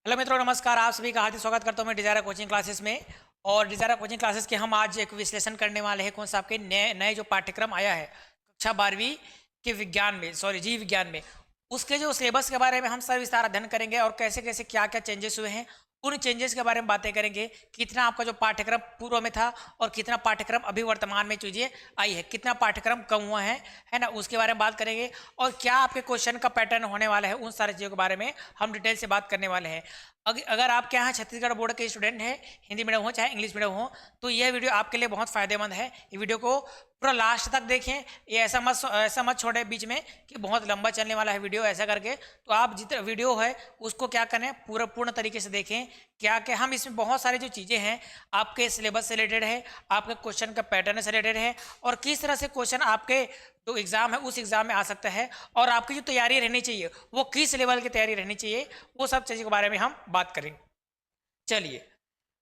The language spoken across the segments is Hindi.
हेलो मित्रों, नमस्कार। आप सभी का हार्दिक स्वागत करता हूं मैं डिजायरा कोचिंग क्लासेस में। और डिजायरा कोचिंग क्लासेस के हम आज एक विश्लेषण करने वाले हैं। कौन सा आपके नए नए जो पाठ्यक्रम आया है कक्षा 12वीं के विज्ञान में, जीव विज्ञान में, उसके जो सिलेबस के बारे में हम सविस्तार अध्ययन करेंगे और कैसे कैसे क्या क्या चेंजेस हुए हैं उन चेंजेस के बारे में बातें करेंगे। कितना आपका जो पाठ्यक्रम पूर्व में था और कितना पाठ्यक्रम अभी वर्तमान में चीजें आई है, कितना पाठ्यक्रम कम हुआ है ना, उसके बारे में बात करेंगे। और क्या आपके क्वेश्चन का पैटर्न होने वाला है, उन सारी चीज़ों के बारे में हम डिटेल से बात करने वाले हैं। अगर आपके यहाँ छत्तीसगढ़ बोर्ड के स्टूडेंट हैं, हिंदी मीडियम हो चाहे इंग्लिश मीडियम हो, तो यह वीडियो आपके लिए बहुत फायदेमंद है। ये वीडियो को पूरा लास्ट तक देखें। ये ऐसा मत छोड़े बीच में कि बहुत लंबा चलने वाला है वीडियो ऐसा करके। तो आप जितना वीडियो है उसको क्या करें, पूर्ण तरीके से देखें। क्या क्या हम इसमें बहुत सारी जो चीज़ें हैं आपके सिलेबस से रिलेटेड है, आपके क्वेश्चन का पैटर्न से रिलेटेड है, और किस तरह से क्वेश्चन आपके जो एग्जाम है उस एग्जाम में आ सकता है, और आपकी जो तैयारी रहनी चाहिए वो किस लेवल की तैयारी रहनी चाहिए, वो सब चीज़ों के बारे में हम बात करेंगे। चलिए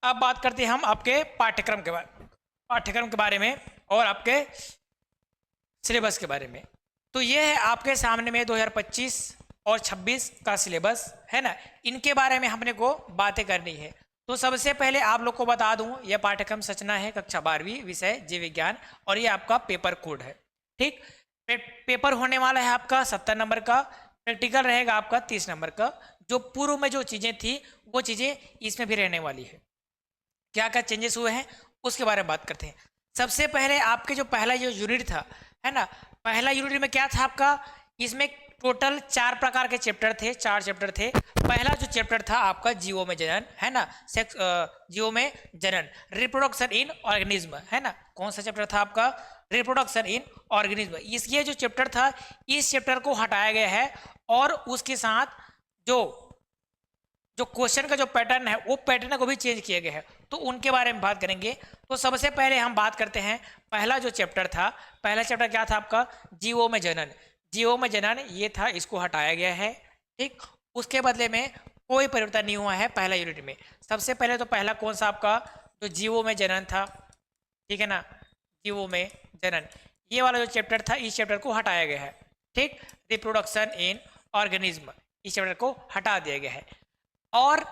अब बात करते हैं हम आपके पाठ्यक्रम के बारे में और आपके सिलेबस के बारे में। तो ये है आपके सामने में 2025 और 26 का सिलेबस है ना, इनके बारे में हमने को बातें करनी है। तो सबसे पहले आप लोग को बता दूं, यह पाठ्यक्रम संरचना है कक्षा 12वीं विषय जीव विज्ञान, और ये आपका पेपर कोड है। ठीक, पेपर होने वाला है आपका 70 नंबर का, प्रैक्टिकल रहेगा आपका 30 नंबर का। जो पूर्व में जो चीज़ें थी वो चीज़ें इसमें भी रहने वाली है। क्या क्या चेंजेस हुए हैं उसके बारे में बात करते हैं। सबसे पहले आपके जो पहला जो यूनिट था है ना, पहला यूनिट में क्या था आपका, इसमें टोटल 4 प्रकार के चैप्टर थे, 4 चैप्टर थे। पहला जो चैप्टर था आपका जीवों में जनन है ना, जीवों में जनन, रिप्रोडक्शन इन ऑर्गेनिज्म है ना। कौन सा चैप्टर था आपका, रिप्रोडक्शन इन ऑर्गेनिज्म। ये जो चैप्टर था इस चैप्टर को हटाया गया है, और उसके साथ जो जो क्वेश्चन का जो पैटर्न है वो पैटर्न को भी चेंज किया गया है। तो उनके बारे में बात करेंगे। तो सबसे पहले हम बात करते हैं पहला जो चैप्टर था। पहला चैप्टर क्या था आपका, जीवों में जनन। जीवों में जनन ये था, इसको हटाया गया है। ठीक, उसके बदले में कोई परिवर्तन नहीं हुआ है पहला यूनिट में। सबसे पहले तो पहला कौन सा आपका जो जीवों में जनन था, ठीक है ना, जीवों में जनन ये वाला जो चैप्टर था इस चैप्टर को हटाया गया है। ठीक, रिप्रोडक्शन इन ऑर्गेनिज्म इस चैप्टर को हटा दिया गया है। और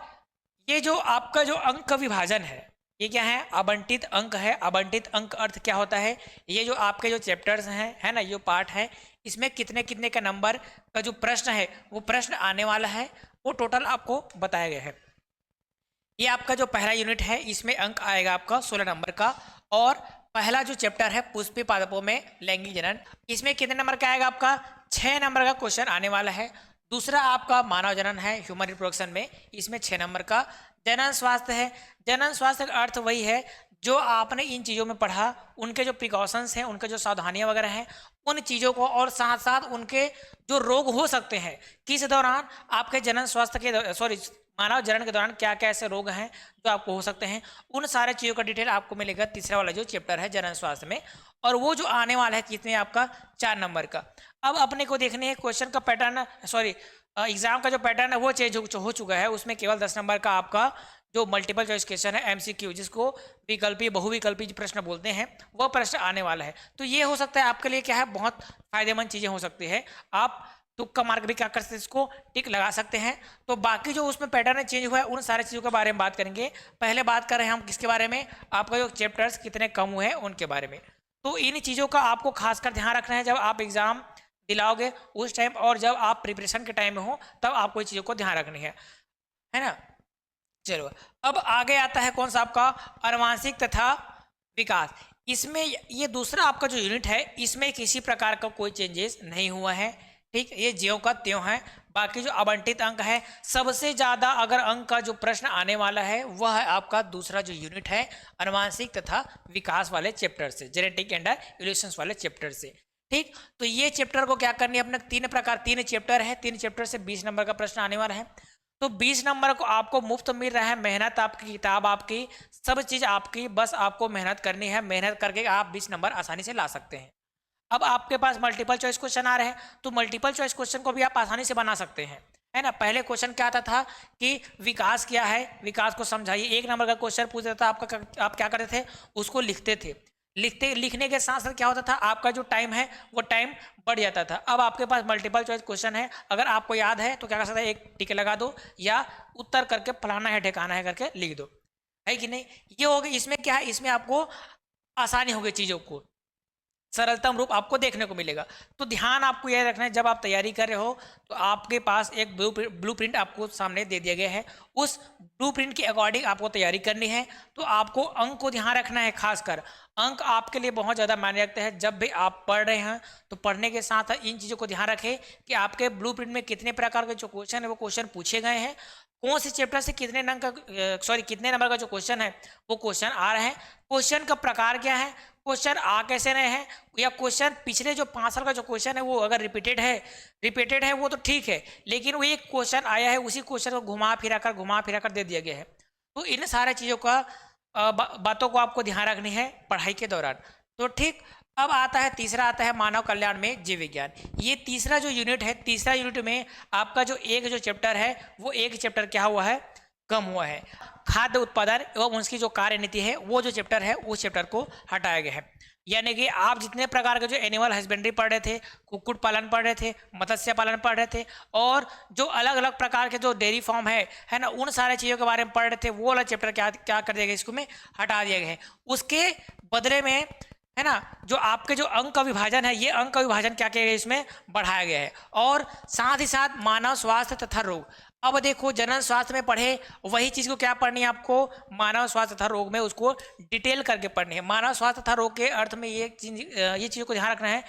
ये जो आपका जो अंक विभाजन है ये क्या है, आवंटित अंक है। आवंटित अंक अर्थ क्या होता है, ये जो आपके जो चैप्टर्स हैं है ना, ये पार्ट है, इसमें कितने कितने का नंबर का जो प्रश्न है वो प्रश्न आने वाला है, वो टोटल आपको बताया गया है। ये आपका जो पहला यूनिट है इसमें अंक आएगा आपका 16 नंबर का। और पहला जो चैप्टर है पुष्पी पादपों में लैंगिक जनन, इसमें कितने नंबर का आएगा आपका 6 नंबर का क्वेश्चन आने वाला है। दूसरा आपका मानव जनन है, ह्यूमन रिप्रोडक्शन में, इसमें 6 नंबर का। जनन स्वास्थ्य है, जनन स्वास्थ्य का अर्थ वही है जो आपने इन चीज़ों में पढ़ा, उनके जो प्रिकॉशंस हैं, उनके जो सावधानियां वगैरह हैं, उन चीज़ों को, और साथ साथ उनके जो रोग हो सकते हैं किस दौरान, आपके जनन स्वास्थ्य के मानव जनन के दौरान क्या क्या ऐसे रोग हैं जो आपको हो सकते हैं, उन सारे चीज़ों का डिटेल आपको मिलेगा तीसरा वाला जो चैप्टर है जनन स्वास्थ्य में। और वो जो आने वाला है कितने आपका 4 नंबर का। अब अपने को देखने हैं क्वेश्चन का पैटर्न, एग्जाम का जो पैटर्न है वो चेंज हो चुका है। उसमें केवल 10 नंबर का आपका जो मल्टीपल चॉइस क्वेश्चन है एमसीक्यू, जिसको विकल्पी बहुविकल्पी प्रश्न बोलते हैं, वह प्रश्न आने वाला है। तो ये हो सकता है आपके लिए क्या है, बहुत फायदेमंद चीज़ें हो सकती है। आप तुक्का मार्क भी क्या कर सकते हैं, इसको टिक लगा सकते हैं। तो बाकी जो उसमें पैटर्न चेंज हुआ है उन सारी चीज़ों के बारे में बात करेंगे। पहले बात कर रहे हैं हम किसके बारे में, आपका जो चैप्टर्स कितने कम हुए हैं उनके बारे में। तो इन चीज़ों का आपको खासकर ध्यान रखना है जब आप एग्जाम दिलाओगे उस टाइम, और जब आप प्रिपरेशन के टाइम में हो तब आपको इन चीज़ों को ध्यान रखनी है ना। चलो अब आगे आता है कौन सा आपका अनुवांशिक तथा विकास। इसमें ये दूसरा आपका जो यूनिट है इसमें किसी प्रकार का कोई चेंजेस नहीं हुआ है। ठीक, ये ज्यों का त्यों है। बाकी जो आवंटित अंक है, सबसे ज़्यादा अगर अंक का जो प्रश्न आने वाला है वह है आपका दूसरा जो यूनिट है अनुवांशिक तथा विकास वाले चैप्टर से, जेनेटिक एंड इवोल्यूशन वाले चैप्टर से। ठीक, तो ये चैप्टर को क्या करनी है अपने, 3 चैप्टर है, 3 चैप्टर से 20 नंबर का प्रश्न आने वाला है। तो 20 नंबर को आपको मुफ्त मिल रहा है, मेहनत आपकी, किताब आपकी, सब चीज़ आपकी, बस आपको मेहनत करनी है। मेहनत करके आप 20 नंबर आसानी से ला सकते हैं। अब आपके पास मल्टीपल चॉइस क्वेश्चन आ रहे हैं, तो मल्टीपल चॉइस क्वेश्चन को भी आप आसानी से बना सकते हैं, है ना। पहले क्वेश्चन क्या आता था कि विकास क्या है, विकास को समझाइए। 1 नंबर का क्वेश्चन पूछता था आपका, आप क्या करते थे, उसको लिखते थे। लिखने के साथ साथ क्या होता था, आपका जो टाइम है वो टाइम बढ़ जाता था। अब आपके पास मल्टीपल चॉइस क्वेश्चन है, अगर आपको याद है तो क्या कर सकते हैं, एक टिक लगा दो या उत्तर करके फलाना है ठिकाना है करके लिख दो, है कि नहीं। ये हो गया। इसमें क्या है, इसमें आपको आसानी हो गई, चीज़ों को सरलतम रूप आपको देखने को मिलेगा। तो ध्यान आपको यह रखना है, जब आप तैयारी कर रहे हो तो आपके पास एक ब्लूप्रिंट आपको सामने दे दिया गया है, उस ब्लूप्रिंट के अकॉर्डिंग आपको तैयारी करनी है। तो आपको अंक को ध्यान रखना है, खासकर अंक आपके लिए बहुत ज़्यादा मायने रखते हैं। जब भी आप पढ़ रहे हैं तो पढ़ने के साथ इन चीज़ों को ध्यान रखें कि आपके ब्लूप्रिंट में कितने प्रकार के जो क्वेश्चन है वो क्वेश्चन पूछे गए हैं, कौन से चैप्टर से कितने कितने नंबर का जो क्वेश्चन है वो क्वेश्चन आ रहे हैं, क्वेश्चन का प्रकार क्या है, क्वेश्चन आ कैसे रहे हैं, या क्वेश्चन पिछले जो 5 साल का जो क्वेश्चन है वो अगर रिपीटेड है वो तो ठीक है, लेकिन वो एक क्वेश्चन आया है उसी क्वेश्चन को घुमा फिरा कर दे दिया गया है। तो इन सारे चीज़ों का बातों को आपको ध्यान रखनी है पढ़ाई के दौरान। तो ठीक, अब तीसरा आता है मानव कल्याण में जीव विज्ञान। ये तीसरा जो यूनिट है, तीसरा यूनिट में आपका जो चैप्टर है वो एक चैप्टर क्या हुआ है, कम हुआ है। खाद्य उत्पादन एवं उसकी जो कार्य नीति है वो जो चैप्टर है उस चैप्टर को हटाया गया है। यानी कि आप जितने प्रकार के जो एनिमल हस्बेंड्री पढ़ रहे थे, कुक्कुट पालन पढ़ रहे थे, मत्स्य पालन पढ़ रहे थे, और जो अलग अलग प्रकार के जो डेयरी फार्म है ना, उन सारे चीज़ों के बारे में पढ़ रहे थे, वो वाला चैप्टर क्या कर दिया गया, इसको में हटा दिया गया है। उसके बदले में है ना, जो आपके जो अंक का विभाजन है, ये अंक का विभाजन क्या किया गया, इसमें बढ़ाया गया है। और साथ ही साथ मानव स्वास्थ्य तथा रोग। अब देखो, जनरल स्वास्थ्य में पढ़े वही चीज़ को क्या पढ़नी है आपको, मानव स्वास्थ्य तथा रोग में उसको डिटेल करके पढ़नी है। मानव स्वास्थ्य तथा रोग के अर्थ में ये चीज़ को ध्यान रखना है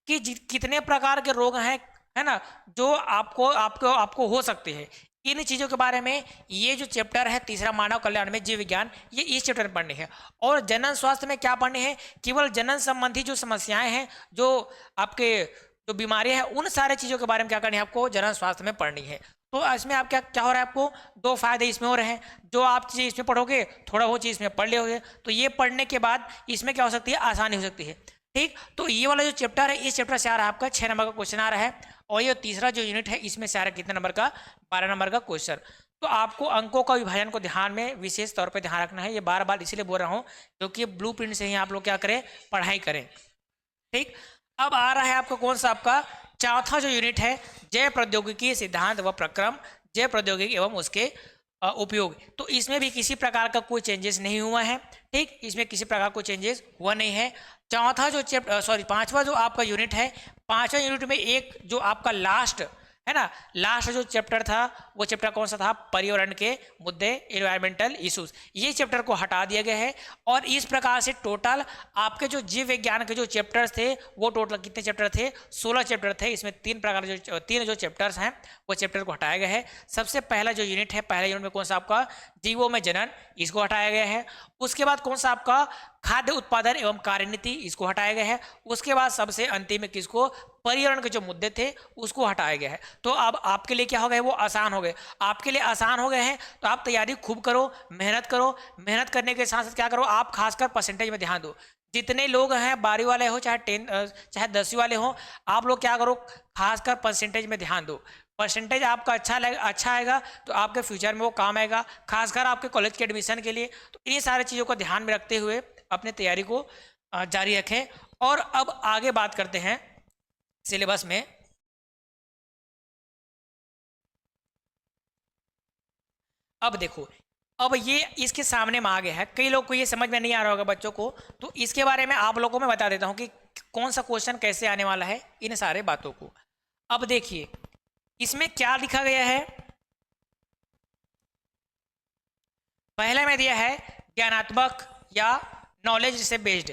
कि कितने प्रकार के रोग हैं, है ना, जो आपको हो सकते हैं। इन चीज़ों के बारे में ये जो चैप्टर है तीसरा मानव कल्याण में जीव विज्ञान, ये इस चैप्टर में पढ़नी है। और जनन स्वास्थ्य में क्या पढ़नी है, केवल जनन संबंधी जो समस्याएं हैं, जो आपके जो बीमारियां हैं, उन सारे चीज़ों के बारे में क्या करनी है आपको, जनन स्वास्थ्य में पढ़नी है। तो इसमें आप क्या हो रहा है, आपको 2 फायदे इसमें हो रहे हैं। जो आप चीज़ इसमें पढ़ोगे, थोड़ा वो चीज़ इसमें पढ़ लोगे, तो ये पढ़ने के बाद इसमें क्या हो सकती है, आसानी हो सकती है। ठीक, तो ये वाला जो चैप्टर है, इस चैप्टर से आ रहा है आपका 6 नंबर का क्वेश्चन आ रहा है। और ये तीसरा जो यूनिट है इसमें से आ रहा है कितने नंबर का, 12 नंबर का क्वेश्चन। तो आपको अंकों का विभाजन को ध्यान में विशेष तौर पे ध्यान रखना है। ये बार बार इसीलिए बोल रहा हूँ क्योंकि ब्लूप्रिंट से ही आप लोग क्या करें, पढ़ाई करें। ठीक, अब आ रहा है आपका कौन सा, आपका चौथा जो यूनिट है, जैव प्रौद्योगिकी सिद्धांत व प्रक्रम, जैव प्रौद्योगिकी एवं उसके उपयोग। तो इसमें भी किसी प्रकार का कोई चेंजेस नहीं हुआ है। ठीक, इसमें किसी प्रकार कोई चेंजेस हुआ नहीं है। चौथा जो पांचवा जो आपका यूनिट है, पांचवा यूनिट में एक जो आपका लास्ट है ना, लास्ट जो चैप्टर था वो चैप्टर कौन सा था, पर्यावरण के मुद्दे, एनवायरमेंटल इश्यूज। ये चैप्टर को हटा दिया गया है। और इस प्रकार से टोटल आपके जो जीव विज्ञान के जो चैप्टर्स थे वो टोटल कितने चैप्टर थे, 16 चैप्टर थे। इसमें तीन जो चैप्टर्स हैं वो चैप्टर को हटाया गया है। सबसे पहला जो यूनिट है, पहले यूनिट में कौन सा आपका जीवों में जनन, इसको हटाया गया है। उसके बाद कौन सा आपका खाद्य उत्पादन एवं कार्यनीति, इसको हटाया गया है। उसके बाद सबसे अंतिम में किसको, पर्यावरण के जो मुद्दे थे उसको हटाया गया है। तो अब आपके लिए क्या हो गए, वो आसान हो गए, आपके लिए आसान हो गए हैं। तो आप तैयारी खूब करो, मेहनत करो। मेहनत करने के साथ साथ क्या करो, आप खासकर परसेंटेज में ध्यान दो। जितने लोग हैं 12वीं वाले हो चाहे 10वीं वाले हो, आप लोग क्या करो, खासकर परसेंटेज में ध्यान दो। परसेंटेज आपका अच्छा आएगा तो आपके फ्यूचर में वो काम आएगा, खासकर आपके कॉलेज के एडमिशन के लिए। तो इन्हीं सारी चीज़ों को ध्यान में रखते हुए अपने तैयारी को जारी रखें। और अब आगे बात करते हैं सिलेबस में। अब देखो, अब ये इसके सामने में आ गया है, कई लोग को ये समझ में नहीं आ रहा होगा बच्चों को, तो इसके बारे में आप लोगों को मैं बता देता हूं कि कौन सा क्वेश्चन कैसे आने वाला है, इन सारे बातों को। अब देखिए इसमें क्या लिखा गया है, पहले में दिया है ज्ञानात्मक या नॉलेज से बेस्ड,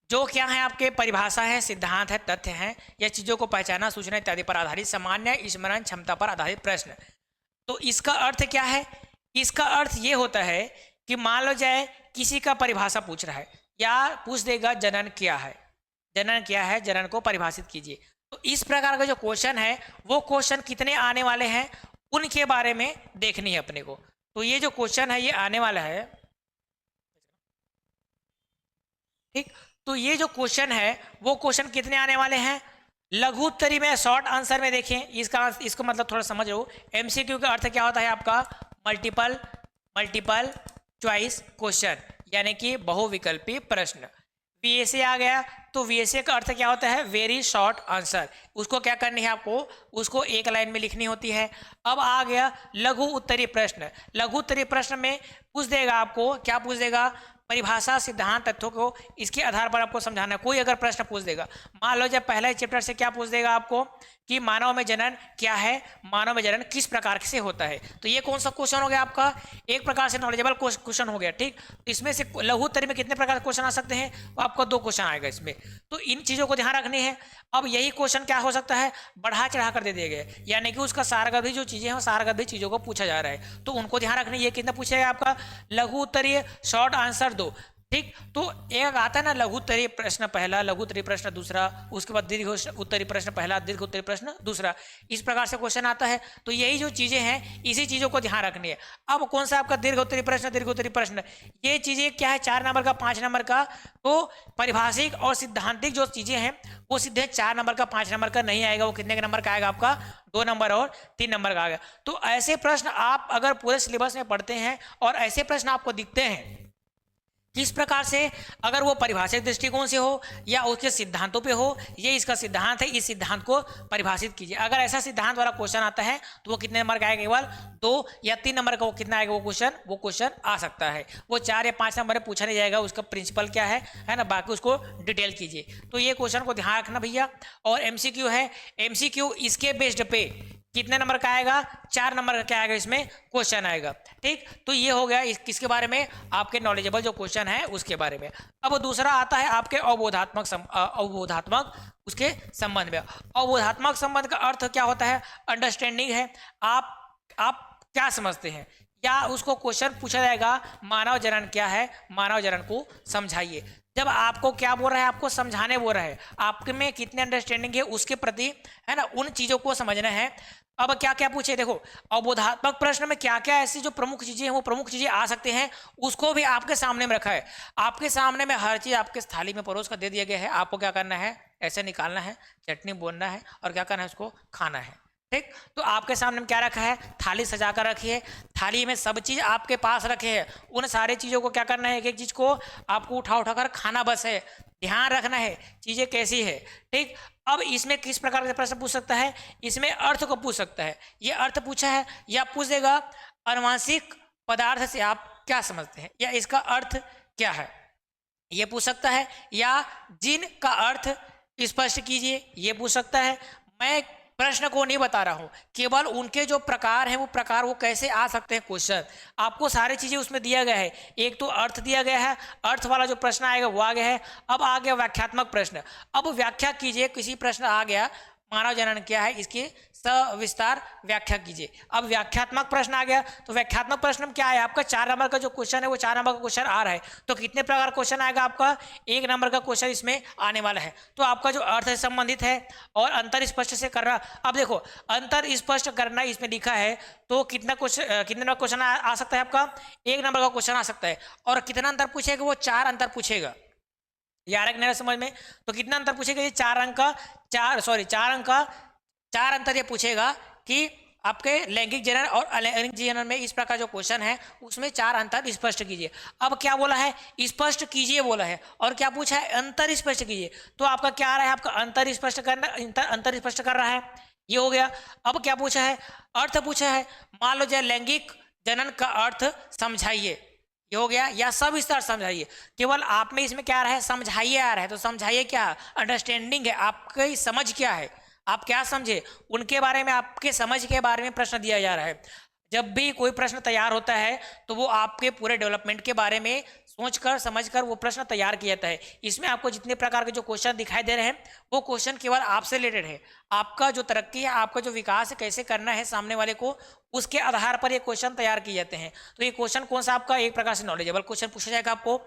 जो क्या है आपके परिभाषा है, सिद्धांत है, तथ्य हैं या चीज़ों को पहचाना, सूचना इत्यादि पर आधारित सामान्य स्मरण क्षमता पर आधारित प्रश्न। तो इसका अर्थ क्या है, इसका अर्थ ये होता है कि मान लो जाए किसी का परिभाषा पूछ रहा है या पूछ देगा जनन क्या है, जनन क्या है, जनन को परिभाषित कीजिए। तो इस प्रकार का जो क्वेश्चन है वो क्वेश्चन कितने आने वाले हैं उनके बारे में देखनी है अपने को। तो ये जो क्वेश्चन है ये आने वाला है, ठीक। तो ये जो क्वेश्चन है वो क्वेश्चन कितने आने वाले हैं, लघु उत्तरी में, शॉर्ट आंसर में देखें इसको मतलब थोड़ा समझ लो। एमसीक्यू का अर्थ क्या होता है आपका, मल्टीपल चॉइस क्वेश्चन, यानी कि बहुविकल्पी प्रश्न। VSA आ गया तो VSA का अर्थ क्या होता है, वेरी शॉर्ट आंसर। उसको क्या करनी है आपको, उसको एक लाइन में लिखनी होती है। अब आ गया लघु उत्तरीय प्रश्न। लघु उत्तरीय प्रश्न में पूछ देगा आपको, क्या पूछ देगा, परिभाषा, सिद्धांत, तथ्यों को इसके आधार पर आपको समझाना है। कोई अगर प्रश्न पूछ देगा, मान लो जब पहले चैप्टर से क्या पूछ देगा आपको कि मानव में जनन क्या है, मानव में जनन किस प्रकार से होता है, तो ये कौन सा क्वेश्चन हो गया आपका, एक प्रकार से नॉलेजेबल क्वेश्चन हो गया। ठीक, इसमें से लघु उत्तरीय में कितने प्रकार के क्वेश्चन आ सकते हैं, तो आपको 2 क्वेश्चन आएगा इसमें, तो इन चीजों को ध्यान रखनी है। अब यही क्वेश्चन क्या हो सकता है, बढ़ा चढ़ा कर दे दिए गए, यानी कि उसका सारगर्भित जो चीजें हैं, सारगर्भित चीजों को पूछा जा रहा है, तो उनको ध्यान रखनी है। ये कितना पूछेगा आपका, लघु उत्तरीय शॉर्ट आंसर 2। ठीक, तो एक आता है ना लघु उत्तरीय प्रश्न पहला, लघु उत्तरीय प्रश्न दूसरा, उसके बाद दीर्घ उत्तरीय प्रश्न पहला, दीर्घ उत्तरीय प्रश्न दूसरा, इस प्रकार से क्वेश्चन आता है। तो यही जो चीजें हैं, इसी चीजों को ध्यान रखनी है। अब कौन सा आपका दीर्घ उत्तरीय प्रश्न, दीर्घ उत्तरीय प्रश्न, ये चीजें क्या है, 4 नंबर का, 5 नंबर का। तो परिभाषिक और सिद्धांतिक जो चीजें हैं वो सीधे 4 नंबर का, 5 नंबर का नहीं आएगा, वो कितने के नंबर का आएगा आपका, 2 नंबर और 3 नंबर का आएगा। तो ऐसे प्रश्न आप अगर पूरे सिलेबस में पढ़ते हैं और ऐसे प्रश्न आपको दिखते हैं किस प्रकार से, अगर वो परिभाषिक दृष्टिकोण से हो या उसके सिद्धांतों पे हो, ये इसका सिद्धांत है, इस सिद्धांत को परिभाषित कीजिए। अगर ऐसा सिद्धांत वाला क्वेश्चन आता है तो वो कितने नंबर का आएगा, केवल 2 या 3 नंबर का वो कितना आएगा, वो क्वेश्चन आ सकता है। वो 4 या 5 नंबर में पूछा नहीं जाएगा, उसका प्रिंसिपल क्या है ना, बाकी उसको डिटेल कीजिए। तो ये क्वेश्चन को ध्यान रखना भैया। और MCQ है, MCQ इसके बेस्ड पे कितने नंबर का आएगा, 4 नंबर का क्या आएगा, इसमें क्वेश्चन आएगा। ठीक, तो ये हो गया किसके बारे में, आपके नॉलेजेबल जो क्वेश्चन है उसके बारे में। अब दूसरा आता है आपके अवबोधात्मक उसके संबंध में। अवबोधात्मक संबंध का अर्थ क्या होता है, अंडरस्टैंडिंग है, आप क्या समझते हैं, या उसको क्वेश्चन पूछा जाएगा मानव जनन क्या है, मानव जनन को समझाइए। जब आपको क्या बोल रहा है, आपको समझाने बोल रहा है, आपके में कितने अंडरस्टैंडिंग है उसके प्रति, है ना, उन चीजों को समझना है। अब क्या क्या पूछे, देखो अवबोधात्मक प्रश्न में क्या क्या ऐसी जो प्रमुख चीजें हैं, वो प्रमुख चीजें आ सकते हैं, उसको भी आपके सामने में रखा है। आपके सामने में हर चीज आपके थाली में परोस कर दे दिया गया है, आपको क्या करना है, ऐसे निकालना है, चटनी बोलना है और क्या करना है, उसको खाना है। ठीक, तो आपके सामने में क्या रखा है, थाली सजा कर रखी है, थाली में सब चीज आपके पास रखे है, उन सारे चीजों को क्या करना है, एक एक चीज को आपको उठा उठा कर खाना बस है, ध्यान रखना है चीजें कैसी है। ठीक, अब इसमें किस प्रकार के प्रश्न पूछ सकता है, इसमें अर्थ को पूछ सकता है, ये अर्थ पूछा है, या पूछ देगा अनुवांशिक पदार्थ से आप क्या समझते हैं, या इसका अर्थ क्या है, ये पूछ सकता है, या जिन का अर्थ स्पष्ट कीजिए, ये पूछ सकता है। मैं प्रश्न को नहीं बता रहा हूं, केवल उनके जो प्रकार हैं वो प्रकार वो कैसे आ सकते हैं क्वेश्चन, आपको सारी चीजें उसमें दिया गया है। एक तो अर्थ दिया गया है, अर्थ वाला जो प्रश्न आएगा वो आ गया है। अब आ गया व्याख्यात्मक प्रश्न, अब व्याख्या कीजिए, किसी प्रश्न आ गया मानव जनन क्या है, इसकी सविस्तार व्याख्या कीजिए। अब व्याख्यात्मक प्रश्न आ गया, तो व्याख्यात्मक प्रश्न में क्या है, आपका 4 नंबर का जो क्वेश्चन है वो 4 नंबर का क्वेश्चन आ रहा है, तो कितने प्रकार क्वेश्चन आएगा आपका, 1 नंबर का क्वेश्चन इसमें आने वाला है। तो आपका जो अर्थ से संबंधित है और अंतर स्पष्ट से करना, अब देखो अंतर स्पष्ट करना इसमें लिखा है, तो कितने नंबर क्वेश्चन आ सकता है आपका, 1 नंबर का क्वेश्चन आ सकता है। और कितना अंतर पूछेगा, वो 4 अंतर पूछेगा, यार एक नया समझ में, तो कितना अंतर पूछेगा, ये 4 अंक का 4 अंतर ये पूछेगा कि आपके लैंगिक जनन और अलैंगिक जनन में इस प्रकार जो क्वेश्चन है उसमें 4 अंतर स्पष्ट कीजिए। अब क्या बोला है, स्पष्ट कीजिए बोला है, और क्या पूछा है, अंतर स्पष्ट कीजिए। तो आपका क्या आ रहा है, आपका अंतर स्पष्ट करना, अंतर स्पष्ट कर रहा है, ये हो गया। अब क्या पूछा है, अर्थ पूछा है, मान लो जय लैंगिक जनन का अर्थ समझाइए, ये हो गया, या सविस्तार समझाइए। केवल आप में इसमें क्या आ रहा है, समझाइए आ रहा है, तो समझाइए क्या, अंडरस्टैंडिंग है, आपकी समझ क्या है, आप क्या समझे उनके बारे में, आपके समझ के बारे में प्रश्न दिया जा रहा है। जब भी कोई प्रश्न तैयार होता है तो वो आपके पूरे डेवलपमेंट के बारे में सोचकर समझकर वो प्रश्न तैयार किया जाता है। इसमें आपको जितने प्रकार के जो क्वेश्चन दिखाई दे रहे हैं वो क्वेश्चन केवल आपसे रिलेटेड है, आपका जो तरक्की है, आपका जो विकास है, कैसे करना है सामने वाले को, उसके आधार पर ये क्वेश्चन तैयार किए जाते हैं। तो ये क्वेश्चन कौन सा आपका, एक प्रकार से नॉलेजेबल क्वेश्चन पूछा जाएगा आपको,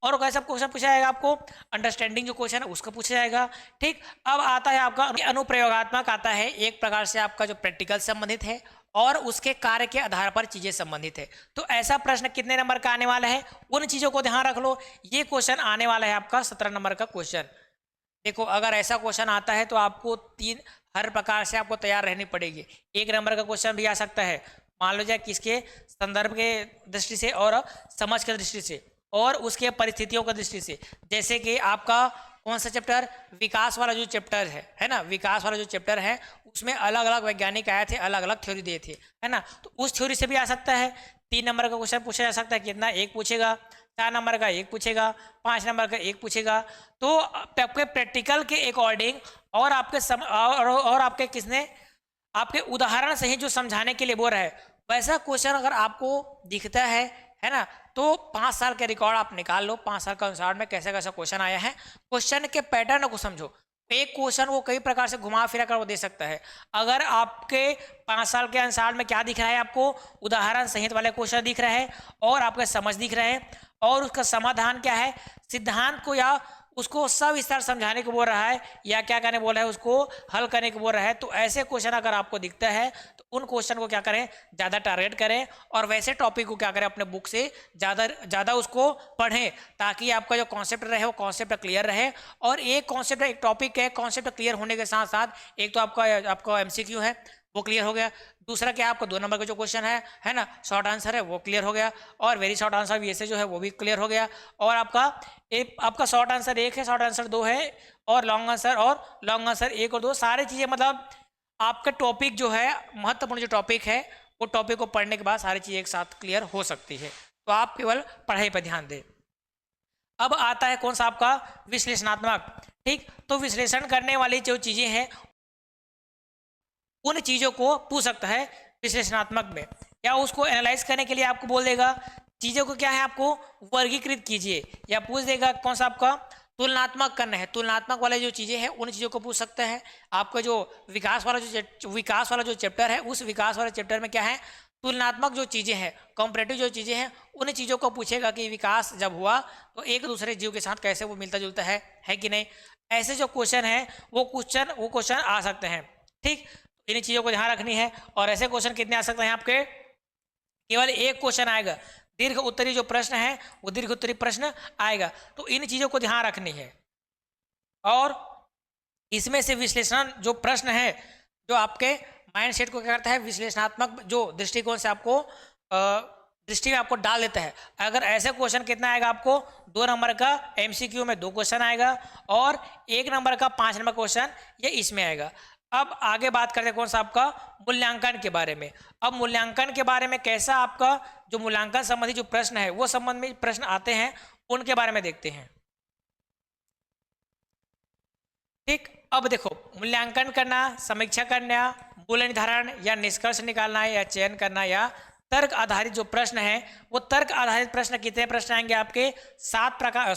और कैसा क्वेश्चन पूछा जाएगा आपको, अंडरस्टैंडिंग जो क्वेश्चन है उसका पूछा जाएगा। ठीक, अब आता है आपका अनुप्रयोगात्मक, आता है एक प्रकार से आपका जो प्रैक्टिकल संबंधित है और उसके कार्य के आधार पर चीजें संबंधित है। तो ऐसा प्रश्न कितने नंबर का आने वाला है, उन चीजों को ध्यान रख लो। ये क्वेश्चन आने वाला है आपका 17 नंबर का क्वेश्चन। देखो अगर ऐसा क्वेश्चन आता है तो आपको 3 हर प्रकार से आपको तैयार रहनी पड़ेगी। 1 नंबर का क्वेश्चन भी आ सकता है, मान लो जाए किसके संदर्भ के दृष्टि से और समझ के दृष्टि से। और उसके परिस्थितियों की दृष्टि से। जैसे कि आपका कौन सा चैप्टर, विकास वाला जो चैप्टर है ना, विकास वाला जो चैप्टर है उसमें अलग अलग वैज्ञानिक आए थे, अलग अलग थ्योरी दिए थे, है ना। तो उस थ्योरी से भी आ सकता है। 3 नंबर का क्वेश्चन पूछा जा सकता है, कितना, एक पूछेगा। 4 नंबर का एक पूछेगा, 5 नंबर का एक पूछेगा। तो आपके प्रैक्टिकल के अकॉर्डिंग और आपके और आपके किसने, आपके उदाहरण से ही जो समझाने के लिए बोल रहा है, वैसा क्वेश्चन अगर आपको दिखता है ना, तो 5 साल के रिकॉर्ड आप निकाल लो, 5 साल के अनुसार में कैसे कैसा क्वेश्चन आया है, क्वेश्चन के पैटर्न को समझो। एक क्वेश्चन वो कई प्रकार से घुमा फिरा कर वो दे सकता है। अगर आपके 5 साल के अनुसार में क्या दिख रहा है, आपको उदाहरण सहित वाले क्वेश्चन दिख रहे हैं और आपके समझ दिख रहे हैं, और उसका समाधान क्या है, सिद्धांत को या उसको सविस्तार समझाने को बोल रहा है, या क्या करने बोल रहा है, उसको हल करने को बोल रहा है। तो ऐसे क्वेश्चन अगर आपको दिखता है तो उन क्वेश्चन को क्या करें, ज़्यादा टारगेट करें, और वैसे टॉपिक को क्या करें, अपने बुक से ज़्यादा उसको पढ़ें, ताकि आपका जो कॉन्सेप्ट रहे वो कॉन्सेप्ट क्लियर रहे। और एक कॉन्सेप्ट, एक टॉपिक है, कॉन्सेप्ट क्लियर होने के साथ साथ एक तो आपका MCQ है वो क्लियर हो गया, दूसरा क्या, आपको 2 नंबर का जो क्वेश्चन है ना, शॉर्ट आंसर है वो क्लियर हो गया, और वेरी शॉर्ट आंसर भी ऐसे जो है वो भी क्लियर हो गया। और आपका शॉर्ट आंसर 1 है, शॉर्ट आंसर 2 है, और लॉन्ग आंसर 1 और 2, सारी चीज़ें मतलब आपका टॉपिक जो है, महत्वपूर्ण जो टॉपिक है, वो टॉपिक को पढ़ने के बाद सारी चीज़ें एक साथ क्लियर हो सकती है। तो आप केवल पढ़ाई पर ध्यान दें। अब आता है कौन सा, आपका विश्लेषणात्मक। ठीक, तो विश्लेषण करने वाली जो चीज़ें हैं उन चीज़ों को पूछ सकता है विश्लेषणात्मक में, या उसको एनालाइज करने के लिए आपको बोल देगा चीज़ों को क्या है, आपको वर्गीकृत कीजिए, या पूछ देगा कौन सा आपका तुलनात्मक करना है। तुलनात्मक वाले जो चीज़ें हैं उन चीज़ों को पूछ सकता है। आपका जो विकास वाला जो चैप्टर है, उस विकास वाले चैप्टर में क्या है, तुलनात्मक जो चीज़ें हैं, कंपैरेटिव जो चीज़ें हैं, उन चीज़ों को पूछेगा कि विकास जब हुआ तो एक दूसरे जीव के साथ कैसे वो मिलता जुलता है कि नहीं। ऐसे जो क्वेश्चन है वो क्वेश्चन आ सकते हैं। ठीक, इन चीज़ों को ध्यान रखनी है। और ऐसे क्वेश्चन कितने आ सकते हैं आपके, केवल एक क्वेश्चन आएगा, दीर्घ उत्तरी जो प्रश्न है वो दीर्घ उत्तरी प्रश्न आएगा। तो इन चीज़ों को ध्यान रखनी है। और इसमें से विश्लेषण जो प्रश्न है, जो आपके माइंड सेट को क्या करता है, विश्लेषणात्मक जो दृष्टिकोण से आपको दृष्टि में आपको डाल देता है। अगर ऐसे क्वेश्चन कितना आएगा आपको, 2 नंबर का MCQ में 2 क्वेश्चन आएगा, और 1 नंबर का 5 नंबर क्वेश्चन ये इसमें आएगा। अब आगे बात करते हैं कौन सा, आपका मूल्यांकन के बारे में। अब मूल्यांकन के बारे में कैसा आपका जो मूल्यांकन संबंधी जो प्रश्न है वो संबंध में प्रश्न आते हैं, उनके बारे में देखते हैं। ठीक, अब देखो, मूल्यांकन करना, समीक्षा करना, मूल्य निर्धारण या निष्कर्ष निकालना या चयन करना, या तर्क आधारित जो प्रश्न है, वो तर्क आधारित प्रश्न कितने प्रश्न आएंगे आपके, 7 प्रकार,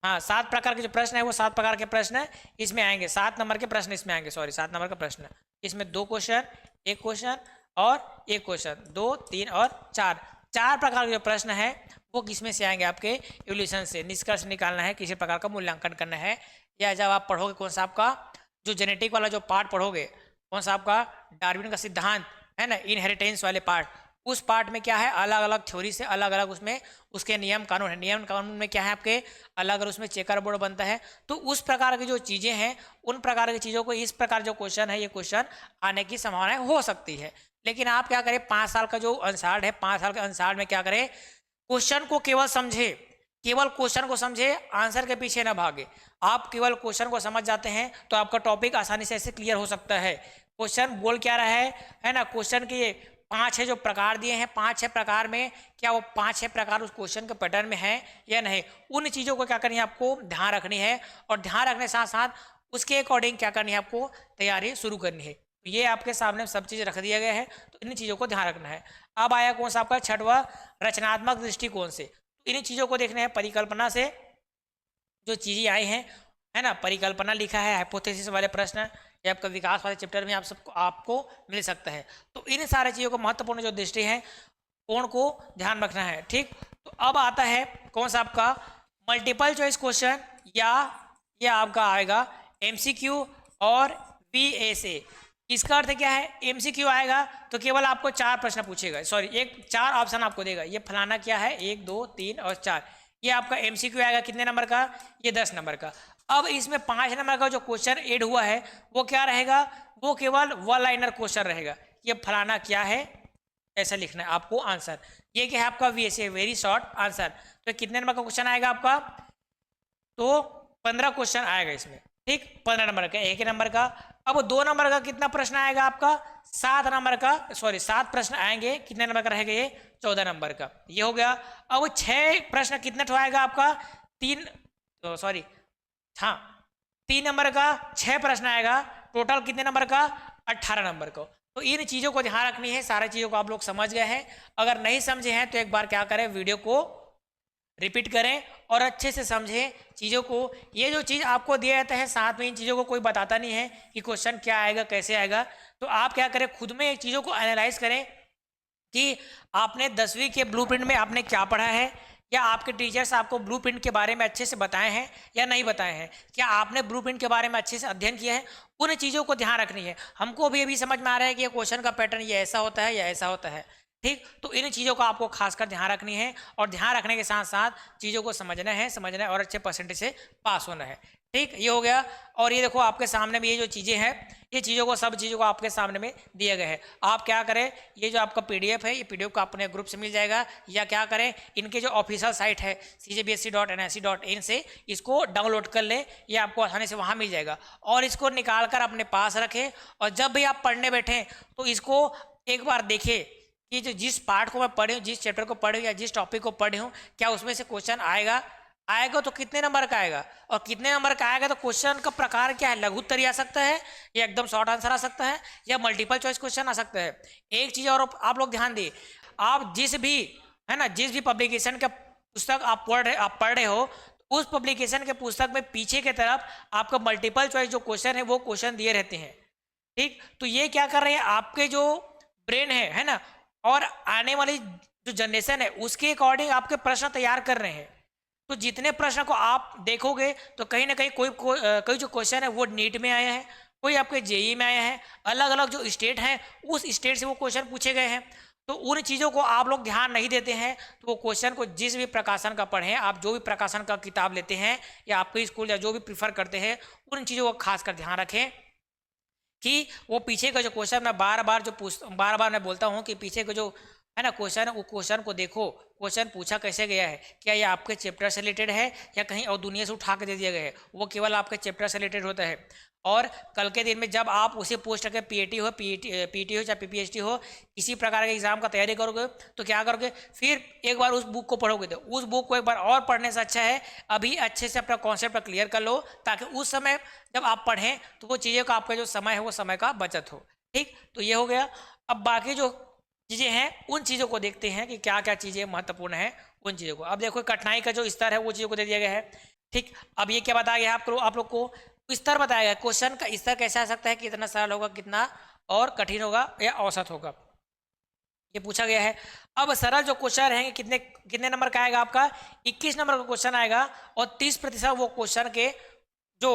7 प्रकार के जो प्रश्न है वो 7 प्रकार के प्रश्न इसमें आएंगे, 7 नंबर के प्रश्न इसमें आएंगे, 7 नंबर का प्रश्न। इसमें 2 क्वेश्चन, 1 क्वेश्चन और 1 क्वेश्चन, 2, 3 और 4 प्रकार के जो प्रश्न है वो किसमें से आएंगे, आपके इवोल्यूशन से। निष्कर्ष निकालना है, किसी प्रकार का मूल्यांकन करना है, या जब आप पढ़ोगे कौन सा आपका जो जेनेटिक वाला जो पार्ट पढ़ोगे, कौन सा आपका डार्विन का सिद्धांत है ना, इनहेरिटेंस वाले पार्ट, उस पार्ट में क्या है, अलग अलग थ्योरी से अलग अलग उसमें उसके नियम कानून है। नियम कानून में क्या है, आपके अलग अलग उसमें चेकर बोर्ड बनता है। तो उस प्रकार की जो चीज़ें हैं, उन प्रकार की चीज़ों को इस प्रकार जो क्वेश्चन है, ये क्वेश्चन आने की संभावना हो सकती है। लेकिन आप क्या करें, 5 साल का जो अंसार है, 5 साल के अंसार में क्या करें, क्वेश्चन को केवल समझे, केवल क्वेश्चन को समझे, आंसर के पीछे ना भागे। आप केवल क्वेश्चन को समझ जाते हैं तो आपका टॉपिक आसानी से ऐसे क्लियर हो सकता है। क्वेश्चन बोल क्या रहा है ना, क्वेश्चन के 5-6 जो प्रकार दिए हैं, 5-6 प्रकार में क्या वो 5-6 प्रकार उस क्वेश्चन के पैटर्न में है या नहीं, उन चीज़ों को क्या करनी है, आपको ध्यान रखनी है। और ध्यान रखने साथ साथ उसके अकॉर्डिंग क्या करनी है, आपको तैयारी शुरू करनी है। तो ये आपके सामने सब चीज़ रख दिया गया है, तो इन चीज़ों को ध्यान रखना है। अब आया कौन सा आपका 6वां, रचनात्मक दृष्टिकोण से। तो इन चीज़ों को देखना है, परिकल्पना से जो चीज़ें आई हैं, है ना, परिकल्पना लिखा है, हाइपोथेसिस वाले प्रश्न, ये आपका विकास वाले चैप्टर में आपको मिल सकता है। तो इन सारे चीज़ों को महत्वपूर्ण जो दृष्टि है, कोण को ध्यान रखना है। ठीक, तो अब आता है कौन सा आपका मल्टीपल चॉइस क्वेश्चन, या ये आपका आएगा MCQ और VSA। इसका अर्थ क्या है, MCQ आएगा तो केवल आपको 4 प्रश्न पूछेगा, 4 ऑप्शन आपको देगा, ये फलाना क्या है, 1, 2, 3 और 4। ये आपका MCQ आएगा कितने नंबर का, ये 10 नंबर का। अब इसमें 5 नंबर का जो क्वेश्चन ऐड हुआ है वो क्या रहेगा, वो केवल 1 लाइनर क्वेश्चन रहेगा, ये फलाना क्या है, ऐसा लिखना है आपको आंसर। ये क्या है आपका VSA, वेरी शॉर्ट आंसर। तो कितने नंबर का क्वेश्चन आएगा आपका, तो 15 क्वेश्चन आएगा इसमें, ठीक, 15 नंबर का, 1 नंबर का। अब 2 नंबर का कितना प्रश्न आएगा आपका, 7 नंबर का, सॉरी 7 प्रश्न आएंगे। कितने नंबर का रहेगा ये, 14 नंबर का, ये हो गया। अब 6 प्रश्न कितना ठोआएगा आपका, 3 सॉरी हाँ 3 नंबर का 6 प्रश्न आएगा, टोटल कितने नंबर का, 18 नंबर को। तो इन चीज़ों को ध्यान रखनी है, सारी चीज़ों को आप लोग समझ गए हैं। अगर नहीं समझे हैं तो एक बार क्या करें, वीडियो को रिपीट करें और अच्छे से समझें चीज़ों को। ये जो चीज़ आपको दिया जाता है साथ में, इन चीज़ों को कोई बताता नहीं है कि क्वेश्चन क्या आएगा, कैसे आएगा। तो आप क्या करें, खुद में एक चीज़ों को एनालाइज करें कि आपने 10वीं के ब्लूप्रिंट में आपने क्या पढ़ा है, या आपके टीचर्स आपको ब्लूप्रिंट के बारे में अच्छे से बताए हैं या नहीं बताए हैं, क्या आपने ब्लूप्रिंट के बारे में अच्छे से अध्ययन किया है। उन चीज़ों को ध्यान रखनी है। हमको भी अभी समझ में आ रहा है कि ये क्वेश्चन का पैटर्न ये ऐसा होता है या ऐसा होता है, ठीक। तो इन चीज़ों को आपको खासकर ध्यान रखनी है, और ध्यान रखने के साथ साथ चीज़ों को समझना है और अच्छे परसेंटेज से पास होना है, ठीक। ये हो गया। और ये देखो आपके सामने में ये जो चीज़ें हैं, ये चीज़ों को, सब चीज़ों को आपके सामने में दिया गया है। आप क्या करें, ये जो आपका PDF है, ये PDF को अपने ग्रुप से मिल जाएगा, या क्या करें, इनके जो ऑफिशियल साइट है cjbsc.nic.in से इसको डाउनलोड कर लें, ये आपको आसानी से वहाँ मिल जाएगा। और इसको निकाल कर अपने पास रखें, और जब भी आप पढ़ने बैठें तो इसको एक बार देखें कि जो जिस पार्ट को मैं पढ़ी हूँ, जिस चैप्टर को पढ़ी हूँ या जिस टॉपिक को पढ़ी हूँ, क्या उसमें से क्वेश्चन आएगा तो कितने नंबर का आएगा, और कितने नंबर का आएगा तो क्वेश्चन का प्रकार क्या है, लघु उत्तरीय आ सकता है, या एकदम शॉर्ट आंसर आ सकता है, या मल्टीपल चॉइस क्वेश्चन आ सकता है। एक चीज़ और आप लोग ध्यान दिए, आप जिस भी पब्लिकेशन का पुस्तक आप पढ़ रहे हो, उस पब्लिकेशन के पुस्तक में पीछे की तरफ आपका मल्टीपल चॉइस जो क्वेश्चन है वो क्वेश्चन दिए रहते हैं, ठीक। तो ये क्या कर रहे हैं, आपके जो ब्रेन है ना, और आने वाली जो जनरेशन है उसके अकॉर्डिंग आपके प्रश्न तैयार कर रहे हैं। तो जितने प्रश्न को आप देखोगे तो कहीं ना कहीं कोई जो क्वेश्चन है वो नीट में आया है, कोई आपके जेई में आया है, अलग अलग जो स्टेट हैं उस स्टेट से वो क्वेश्चन पूछे गए हैं। तो उन चीज़ों को आप लोग ध्यान नहीं देते हैं, तो वो क्वेश्चन को जिस भी प्रकाशन का पढ़ें, आप जो भी प्रकाशन का किताब लेते हैं या आपके स्कूल या जो भी प्रीफर करते हैं, उन चीज़ों को खासकर ध्यान रखें कि वो पीछे का जो क्वेश्चन मैं बार बार मैं बोलता हूँ कि पीछे का जो है ना क्वेश्चन है, वो क्वेश्चन को देखो, क्वेश्चन पूछा कैसे गया है, क्या ये आपके चैप्टर से रिलेटेड है या कहीं और दुनिया से उठा के दे दिया गया है, वो केवल आपके चैप्टर से रिलेटेड होता है। और कल के दिन में जब आप उसी पोस्ट के पीटी हो चाहे PPHD हो, किसी प्रकार के एग्जाम का तैयारी करोगे तो क्या करोगे, फिर एक बार उस बुक को पढ़ोगे, तो उस बुक को एक बार और पढ़ने से अच्छा है अभी अच्छे से अपना कॉन्सेप्ट क्लियर कर लो, ताकि उस समय जब आप पढ़ें तो वो चीज़ें का आपका जो समय है वो समय का बचत हो, ठीक। तो ये हो गया। अब बाकी जो चीज़ें हैं उन चीज़ों को देखते हैं कि क्या क्या चीज़ें महत्वपूर्ण है उन चीज़ों को। अब देखो कठिनाई का जो स्तर है वो चीज़ों को दे दिया गया है, ठीक। अब ये क्या बताया गया है आप लोग को, स्तर बताया गया है, क्वेश्चन का स्तर कैसे आ सकता है, कितना सरल होगा, कितना और कठिन होगा या औसत होगा, ये पूछा गया है। अब सरल जो क्वेश्चन रहेंगे कितने नंबर का आएगा आपका, 21 नंबर का क्वेश्चन आएगा, और 30% वो क्वेश्चन के जो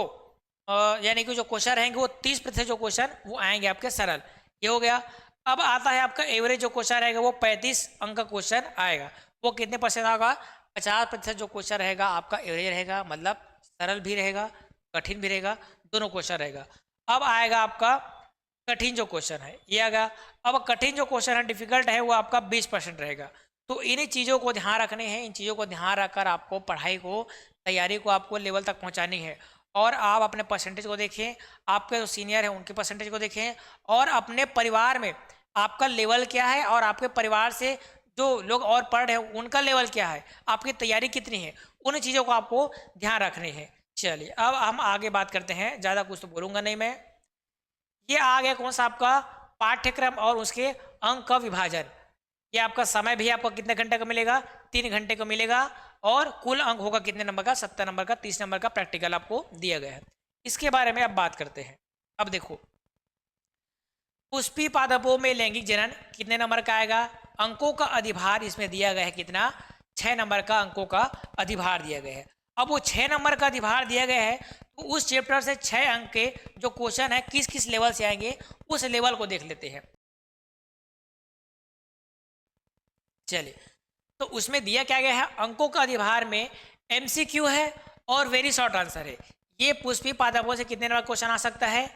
यानी कि जो क्वेश्चन रहेंगे वो 30% जो क्वेश्चन वो आएंगे आपके सरल, ये हो गया। अब आता है आपका एवरेज जो क्वेश्चन रहेगा वो 35 अंक का क्वेश्चन आएगा, वो कितने % होगा, 50% जो क्वेश्चन रहेगा आपका एवरेज रहेगा, मतलब सरल भी रहेगा कठिन भी रहेगा, दोनों क्वेश्चन रहेगा। अब आएगा आपका कठिन जो क्वेश्चन है ये आएगा। अब कठिन जो क्वेश्चन है डिफिकल्ट है वो आपका 20% रहेगा। तो इन्हीं चीज़ों को ध्यान रखने हैं, इन चीज़ों को ध्यान रखकर आपको पढ़ाई को, तैयारी को आपको लेवल तक पहुंचानी है। और आप अपने परसेंटेज को देखें, आपके जो सीनियर हैं उनके परसेंटेज को देखें, और अपने परिवार में आपका लेवल क्या है, और आपके परिवार से जो लोग और पढ़ रहे हैं उनका लेवल क्या है, आपकी तैयारी कितनी है, उन चीज़ों को आपको ध्यान रखनी है। चलिए अब हम आगे बात करते हैं, ज़्यादा कुछ तो बोलूँगा नहीं मैं। ये आ गया कौन सा आपका पाठ्यक्रम और उसके अंक का विभाजन। ये आपका समय भी आपको कितने घंटे का मिलेगा, 3 घंटे का मिलेगा, और कुल अंक होगा कितने नंबर का, 70 नंबर का, 30 नंबर का प्रैक्टिकल आपको दिया गया है। इसके बारे में अब बात करते हैं। अब देखो पुष्पी पादपों में लैंगिक जनन कितने नंबर का आएगा, अंकों का अधिभार इसमें दिया गया है कितना, 6 नंबर का अंकों का अधिभार दिया गया है। अब वो 6 नंबर का अधिभार दिया गया है, तो उस चैप्टर से 6 अंक के जो क्वेश्चन है किस किस लेवल से आएंगे उस लेवल को देख लेते हैं। चलिए तो उसमें दिया क्या गया है, अंकों का अधिभार में MCQ है और वेरी शॉर्ट आंसर है। ये पुष्पी पादपों से कितने नंबर क्वेश्चन आ सकता है,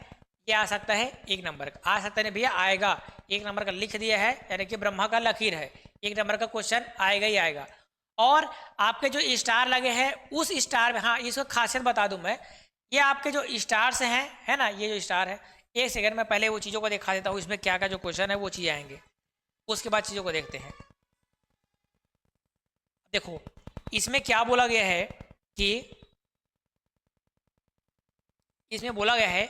ये आ सकता है 1 नंबर का, आ सकता है भैया आएगा, 1 नंबर का लिख दिया है, यानी कि ब्रह्मा का लकीर है, 1 नंबर का क्वेश्चन आएगा ही आएगा। और आपके जो स्टार लगे हैं उस स्टार में, हाँ इसको खासियत बता दूं मैं, ये आपके जो स्टार्स हैं, है ना, ये जो स्टार है, एक सेकंड में पहले वो चीज़ों को दिखा देता हूँ, इसमें क्या क्या जो क्वेश्चन है वो चीज़ें आएंगे, उसके बाद चीज़ों को देखते हैं। देखो इसमें क्या बोला गया है कि इसमें बोला गया है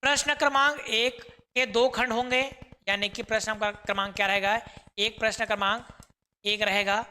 प्रश्न क्रमांक 1 के 2 खंड होंगे, यानी कि प्रश्न क्रमांक क्या रहेगा, एक प्रश्न क्रमांक 1 रहेगा,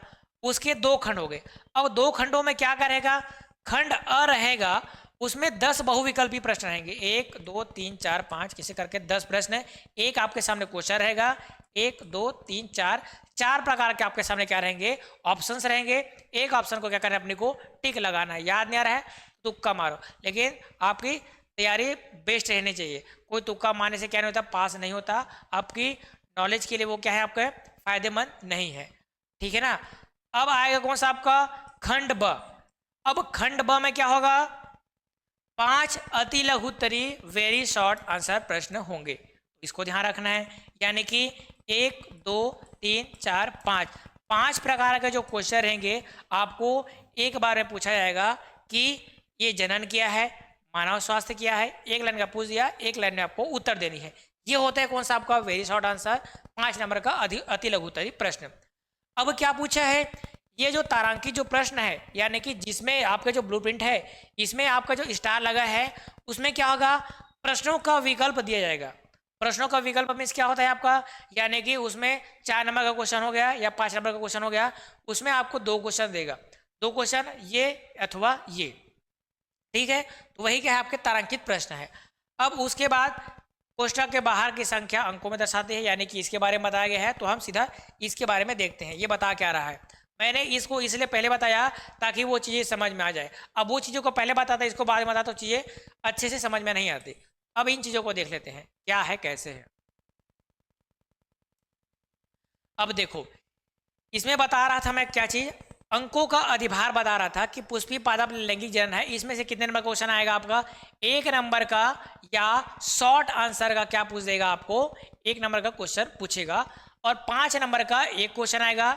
उसके 2 खंड हो गए। अब 2 खंडों में क्या करेगा, खंड अ रहेगा, उसमें 10 बहुविकल्पी प्रश्न रहेंगे, 1 2 3 4 5 किसी करके 10 प्रश्न है। एक आपके सामने क्वेश्चन रहेगा, 1 2 3 4 4 प्रकार के आपके सामने क्या रहेंगे, ऑप्शंस रहेंगे। एक ऑप्शन को क्या करना है, अपने को टिक लगाना है, याद नहीं आ रहा है तुक्का मारो, लेकिन आपकी तैयारी बेस्ट रहनी चाहिए। कोई तुक्का मारने से क्या नहीं होता, पास नहीं होता, आपकी नॉलेज के लिए वो क्या है, आपके फायदेमंद नहीं है, ठीक है ना। अब आएगा कौन सा आपका खंड ब। अब खंड ब में क्या होगा, 5 अति लघु उत्तरी वेरी शॉर्ट आंसर प्रश्न होंगे, इसको ध्यान रखना है। यानी कि 1 2 3 4 5 प्रकार के जो क्वेश्चन रहेंगे आपको एक बार में पूछा जाएगा कि ये जनन क्या है, मानव स्वास्थ्य क्या है, एक लाइन का पूछ दिया, एक लाइन में आपको उत्तर देनी है। ये होता है कौन सा आपका वेरी शॉर्ट आंसर, 5 नंबर का अति लघु उत्तरी प्रश्न। अब क्या पूछा है, ये जो तारांकित जो प्रश्न है, यानी कि जिसमें आपका जो ब्लूप्रिंट है, इसमें आपका जो स्टार लगा है, उसमें क्या होगा, प्रश्नों का विकल्प दिया जाएगा। प्रश्नों का विकल्प मीन्स क्या होता है आपका, यानी कि उसमें 4 नंबर का क्वेश्चन हो गया या 5 नंबर का क्वेश्चन हो गया, उसमें आपको 2 क्वेश्चन देगा, 2 क्वेश्चन ये अथवा ये, ठीक है। तो वही क्या है, आपके तारांकित प्रश्न है। अब उसके बाद कोष्ठक के बाहर की संख्या अंकों में दर्शाते हैं, यानी कि इसके बारे में बताया गया है, तो हम सीधा इसके बारे में देखते हैं, ये बता क्या रहा है। मैंने इसको इसलिए पहले बताया ताकि वो चीज़ें समझ में आ जाए, अब वो चीज़ों को पहले बताता इसको बाद में बताता तो चीज़ें अच्छे से समझ में नहीं आती। अब इन चीज़ों को देख लेते हैं क्या है कैसे है। अब देखो इसमें बता रहा था मैं क्या चीज़, अंकों का अधिभार बता रहा था कि पुष्पी पादप लैंगिक जनन है, इसमें से कितने नंबर क्वेश्चन आएगा आपका, 1 नंबर का या शॉर्ट आंसर का क्या पूछ देगा आपको, 1 नंबर का क्वेश्चन पूछेगा, और 5 नंबर का एक क्वेश्चन आएगा,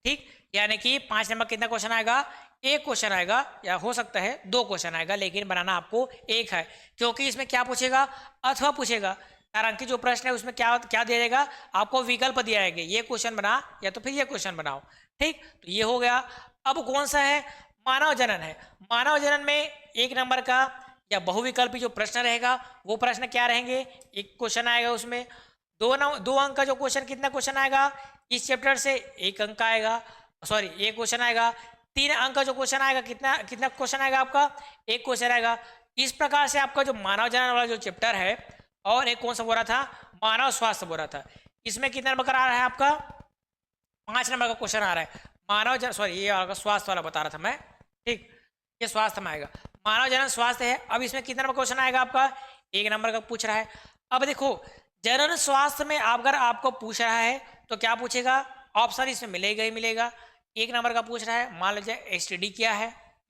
ठीक। यानी कि 5 नंबर कितना क्वेश्चन आएगा, एक क्वेश्चन आएगा, या हो सकता है 2 क्वेश्चन आएगा, लेकिन बनाना आपको एक है, क्योंकि इसमें क्या पूछेगा, अथवा पूछेगा। तारांकित जो प्रश्न है उसमें क्या क्या दिया जाएगा, आपको विकल्प दिया जाएगा, ये क्वेश्चन बना या तो फिर ये क्वेश्चन बनाओ, ठीक। तो ये हो गया। अब कौन सा है, मानव जनन है। मानव जनन में 1 नंबर का या बहुविकल्पी जो प्रश्न रहेगा, वो प्रश्न क्या रहेंगे, एक क्वेश्चन आएगा, उसमें 2 अंक का जो क्वेश्चन, कितना क्वेश्चन आएगा, इस चैप्टर से 1 अंक आएगा, सॉरी 1 क्वेश्चन आएगा। 3 अंक का जो क्वेश्चन आएगा, कितना कितना क्वेश्चन आएगा आपका, 1 क्वेश्चन आएगा। इस प्रकार से आपका जो मानव जनन वाला जो चैप्टर है, और एक कौन सा बोल रहा था, मानव स्वास्थ्य बोल रहा था, इसमें कितना नंबर का आ रहा है आपका, 5 नंबर का क्वेश्चन आ रहा है। मानव जनन, सॉरी ये आपका स्वास्थ्य वाला बता रहा था मैं, ठीक, ये स्वास्थ्य में आएगा, मानव जनन स्वास्थ्य है। अब इसमें कितना नंबर क्वेश्चन आएगा आपका, 1 नंबर का पूछ रहा है। अब देखो जनन स्वास्थ्य में अगर आपको पूछ रहा है तो क्या पूछेगा, ऑप्शन इसमें मिलेगा ही मिलेगा। 1 नंबर का पूछ रहा है, मान लीजिए एसटीडी क्या है,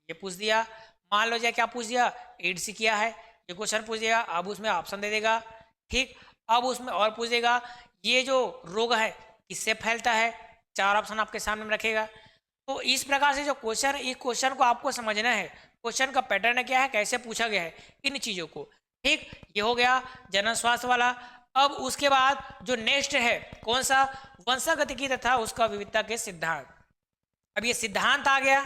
ये पूछ दिया, मान लीजिए क्या पूछ दिया, एड्स क्या है, ये क्वेश्चन पूछ दिया, अब उसमें ऑप्शन दे देगा, ठीक। अब उसमें और पूछ देगा ये जो रोग है किससे फैलता है, 4 ऑप्शन आपके सामने में रखेगा। तो इस प्रकार से जो क्वेश्चन, इस क्वेश्चन को आपको समझना है, क्वेश्चन का पैटर्न क्या है, कैसे पूछा गया है, इन चीज़ों को, ठीक। ये हो गया जनन स्वास्थ्य वाला। अब उसके बाद जो नेक्स्ट है कौन सा, वंशागतिकी तथा उसका विविधता के सिद्धांत। अब ये सिद्धांत आ गया,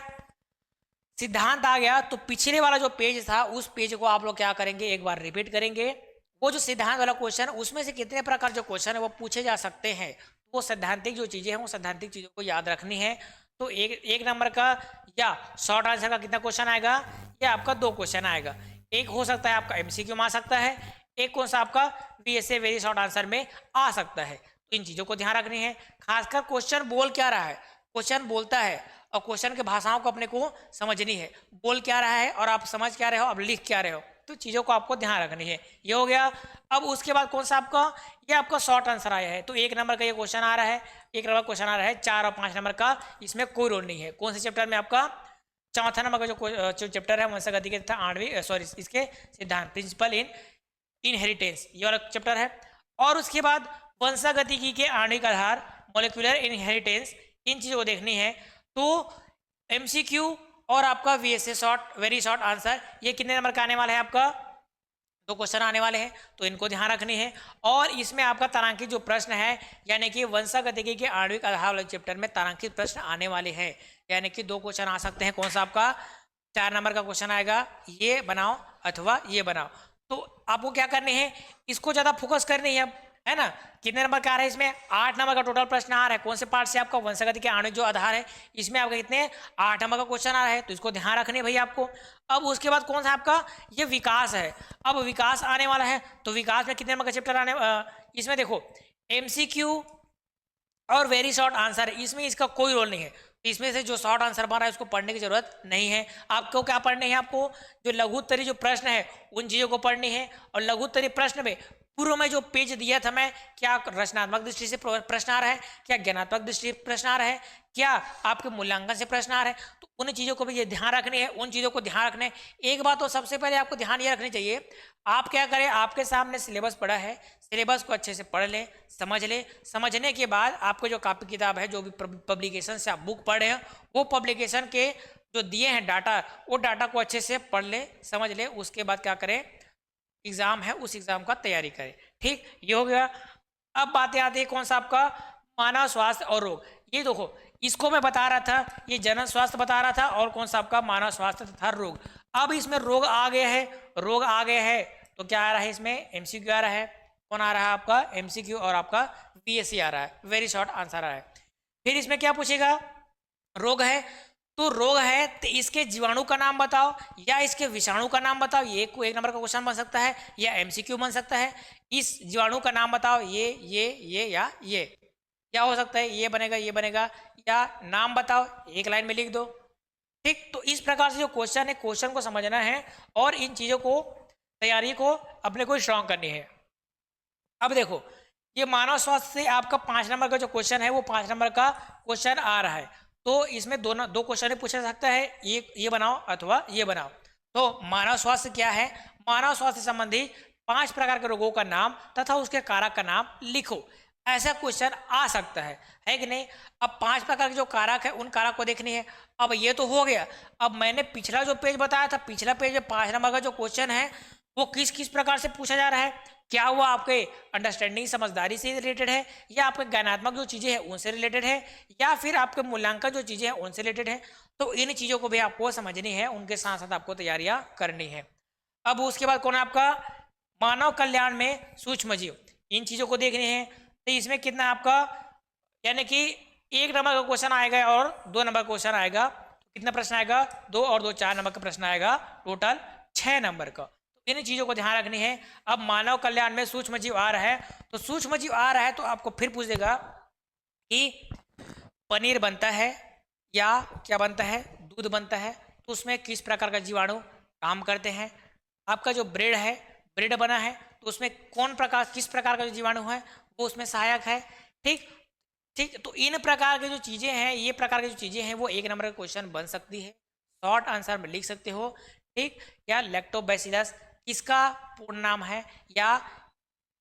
सिद्धांत आ गया तो पिछले वाला जो पेज था उस पेज को आप लोग क्या करेंगे, एक बार रिपीट करेंगे। वो जो सिद्धांत वाला क्वेश्चन, उसमें से कितने प्रकार जो क्वेश्चन है वो पूछे जा सकते हैं, वो सैद्धांतिक जो चीज़ें हैं वो सैद्धांतिक चीज़ों को याद रखनी है। तो एक नंबर का या शॉर्ट आंसर का कितना क्वेश्चन आएगा, या आपका 2 क्वेश्चन आएगा। एक हो सकता है आपका एमसीक्यू में आ सकता है, एक कौन सा आपका वीएसए वेरी शॉर्ट आंसर में आ सकता है। तो इन चीज़ों को ध्यान रखनी है, खासकर क्वेश्चन बोल क्या रहा है, क्वेश्चन बोलता है और क्वेश्चन के भाषाओं को अपने को समझनी है, बोल क्या रहा है और आप समझ क्या रहे हो, अब लिख क्या रहे हो, तो चीज़ों को आपको ध्यान रखनी है। ये हो गया। अब उसके बाद कौन सा आपका, ये आपका शॉर्ट आंसर आया है, तो 1 नंबर का ये क्वेश्चन आ रहा है, 1 नंबर क्वेश्चन आ रहा है, 4 और 5 नंबर का इसमें कोई रोल नहीं है। कौन से चैप्टर में, आपका 4था नंबर का जो चैप्टर है वंशागतिकी तथा 8वीं, सॉरी इसके सिद्धांत, प्रिंसिपल इन इनहेरिटेंस, ये वाला चैप्टर है। और उसके बाद वंशागतिकी के आणविक आधार, मॉलिक्यूलर इनहेरिटेंस, इन चीज़ों को देखनी है। तो एमसीक्यू और आपका VSA short very short answer, ये कितने नंबर का आने वाला है? आपका 2 क्वेश्चन आने वाले हैं, तो इनको ध्यान रखनी है। और इसमें आपका तारांकित जो प्रश्न है, यानी कि वंशागतिकी के आणविक आधार वाले चैप्टर में तारांकित प्रश्न आने वाले हैं, यानी कि 2 क्वेश्चन आ सकते हैं। कौन सा आपका 4 नंबर का क्वेश्चन आएगा, ये बनाओ अथवा ये बनाओ। तो आपको क्या करनी है, इसको ज्यादा फोकस करनी है, है ना। कितने नंबर का आ रहा है इसमें? 8 नंबर का टोटल प्रश्न आ रहा है। कौन से पार्ट से? आपका वंशागतिकी के आणविक जो आधार है, इसमें आपका कितने 8 नंबर का क्वेश्चन आ रहा है, तो इसको ध्यान रखनी है भैया आपको। अब उसके बाद कौन सा आपका ये विकास है। अब विकास आने वाला है, तो विकास में कितने नंबर का चैप्टर आने, इसमें देखो एमसीक्यू और वेरी शॉर्ट आंसर है, इसमें इसका कोई रोल नहीं है। तो इसमें से जो शॉर्ट आंसर बन रहा है उसको पढ़ने की जरूरत नहीं है। आपको क्या पढ़ने है? आपको जो लघुत्तरी जो प्रश्न है उन चीज़ों को पढ़नी है। और लघुत्तरी प्रश्न में पूर्व में जो पेज दिया था मैं, क्या रचनात्मक दृष्टि से प्रश्न आ रहा है, क्या ज्ञानात्मक दृष्टि से प्रश्न आ रहा है, क्या आपके मूल्यांकन से प्रश्न आ रहा है, तो उन चीज़ों को भी ये ध्यान रखनी है, उन चीज़ों को ध्यान रखने। एक बात तो सबसे पहले आपको ध्यान ये रखनी चाहिए, आप क्या करें, आपके सामने सिलेबस पड़ा है, सिलेबस को अच्छे से पढ़ लें, समझ लें। समझने के बाद आपको जो कॉपी किताब है, जो भी पब्लिकेशन से आप बुक पढ़े हैं, वो पब्लिकेशन के जो दिए हैं डाटा, वो डाटा को अच्छे से पढ़ लें, समझ लें। उसके बाद क्या करें, एग्जाम है उस एग्जाम का तैयारी करें। ठीक, ये हो गया। अब बातें आती है कौन सा आपका मानव स्वास्थ्य और रोग। ये देखो, इसको मैं बता रहा था, ये जनरल स्वास्थ्य बता रहा था, और कौन सा आपका मानव स्वास्थ्य तथा रोग। अब इसमें रोग आ गए हैं, रोग आ गए हैं, तो क्या आ रहा है इसमें? एमसीक्यू आ रहा है। कौन आ रहा है आपका? एमसीक्यू और आपका वीएससी आ रहा है, वेरी शॉर्ट आंसर आ रहा है। फिर इसमें क्या पूछेगा? रोग है, तो रोग है तो इसके जीवाणु का नाम बताओ या इसके विषाणु का नाम बताओ, ये को 1 नंबर का क्वेश्चन बन सकता है, या एमसीक्यू बन सकता है। इस जीवाणु का नाम बताओ, ये या ये, क्या हो सकता है? ये बनेगा, ये बनेगा, या नाम बताओ, 1 लाइन में लिख दो। ठीक, तो इस प्रकार से जो क्वेश्चन है, क्वेश्चन को समझना है और इन चीजों को तैयारी को अपने को स्ट्रांग करनी है। अब देखो, ये मानव स्वास्थ्य से आपका 5 नंबर का जो क्वेश्चन है, वो 5 नंबर का क्वेश्चन आ रहा है। तो इसमें दो क्वेश्चन पूछा जा सकता है, ये बनाओ अथवा ये बनाओ। तो मानव स्वास्थ्य क्या है? मानव स्वास्थ्य संबंधी 5 प्रकार के रोगों का नाम तथा उसके कारक का नाम लिखो, ऐसा क्वेश्चन आ सकता है कि नहीं। अब 5 प्रकार के जो कारक है, उन कारक को देखनी है। अब ये तो हो गया। अब मैंने पिछला जो पेज बताया था, पिछला पेज में 5 नंबर का जो क्वेश्चन है, वो किस किस प्रकार से पूछा जा रहा है, क्या वो आपके अंडरस्टैंडिंग समझदारी से रिलेटेड है, या आपके ज्ञानात्मक जो चीज़ें हैं उनसे रिलेटेड है, या फिर आपके मूल्यांकन जो चीज़ें हैं उनसे रिलेटेड है। तो इन चीज़ों को भी आपको समझनी है, उनके साथ साथ आपको तैयारियां करनी है। अब उसके बाद कौन है आपका मानव कल्याण में सूक्ष्म जीव, इन चीज़ों को देखनी है। तो इसमें कितना आपका, यानी कि 1 नंबर का क्वेश्चन आएगा और 2 नंबर का क्वेश्चन आएगा। तो कितना प्रश्न आएगा? 2 और 2 4 नंबर का प्रश्न आएगा, टोटल 6 नंबर का। इन चीजों को ध्यान रखनी है। अब मानव कल्याण में सूक्ष्म जीव आ रहा है, तो सूक्ष्म जीव आ रहा है तो आपको फिर पूछ देगा कि पनीर बनता है या क्या बनता है, दूध बनता है, तो उसमें किस प्रकार का जीवाणु काम करते हैं। आपका जो ब्रेड है, ब्रेड बना है, तो उसमें किस प्रकार का जो जीवाणु है वो उसमें सहायक है। ठीक ठीक, तो इन प्रकार की जो चीजें हैं, ये प्रकार की जो चीजें हैं, वो 1 नंबर का क्वेश्चन बन सकती है, शॉर्ट आंसर में लिख सकते हो। ठीक, या लैक्टोबैसिलस किसका पूर्ण नाम है, या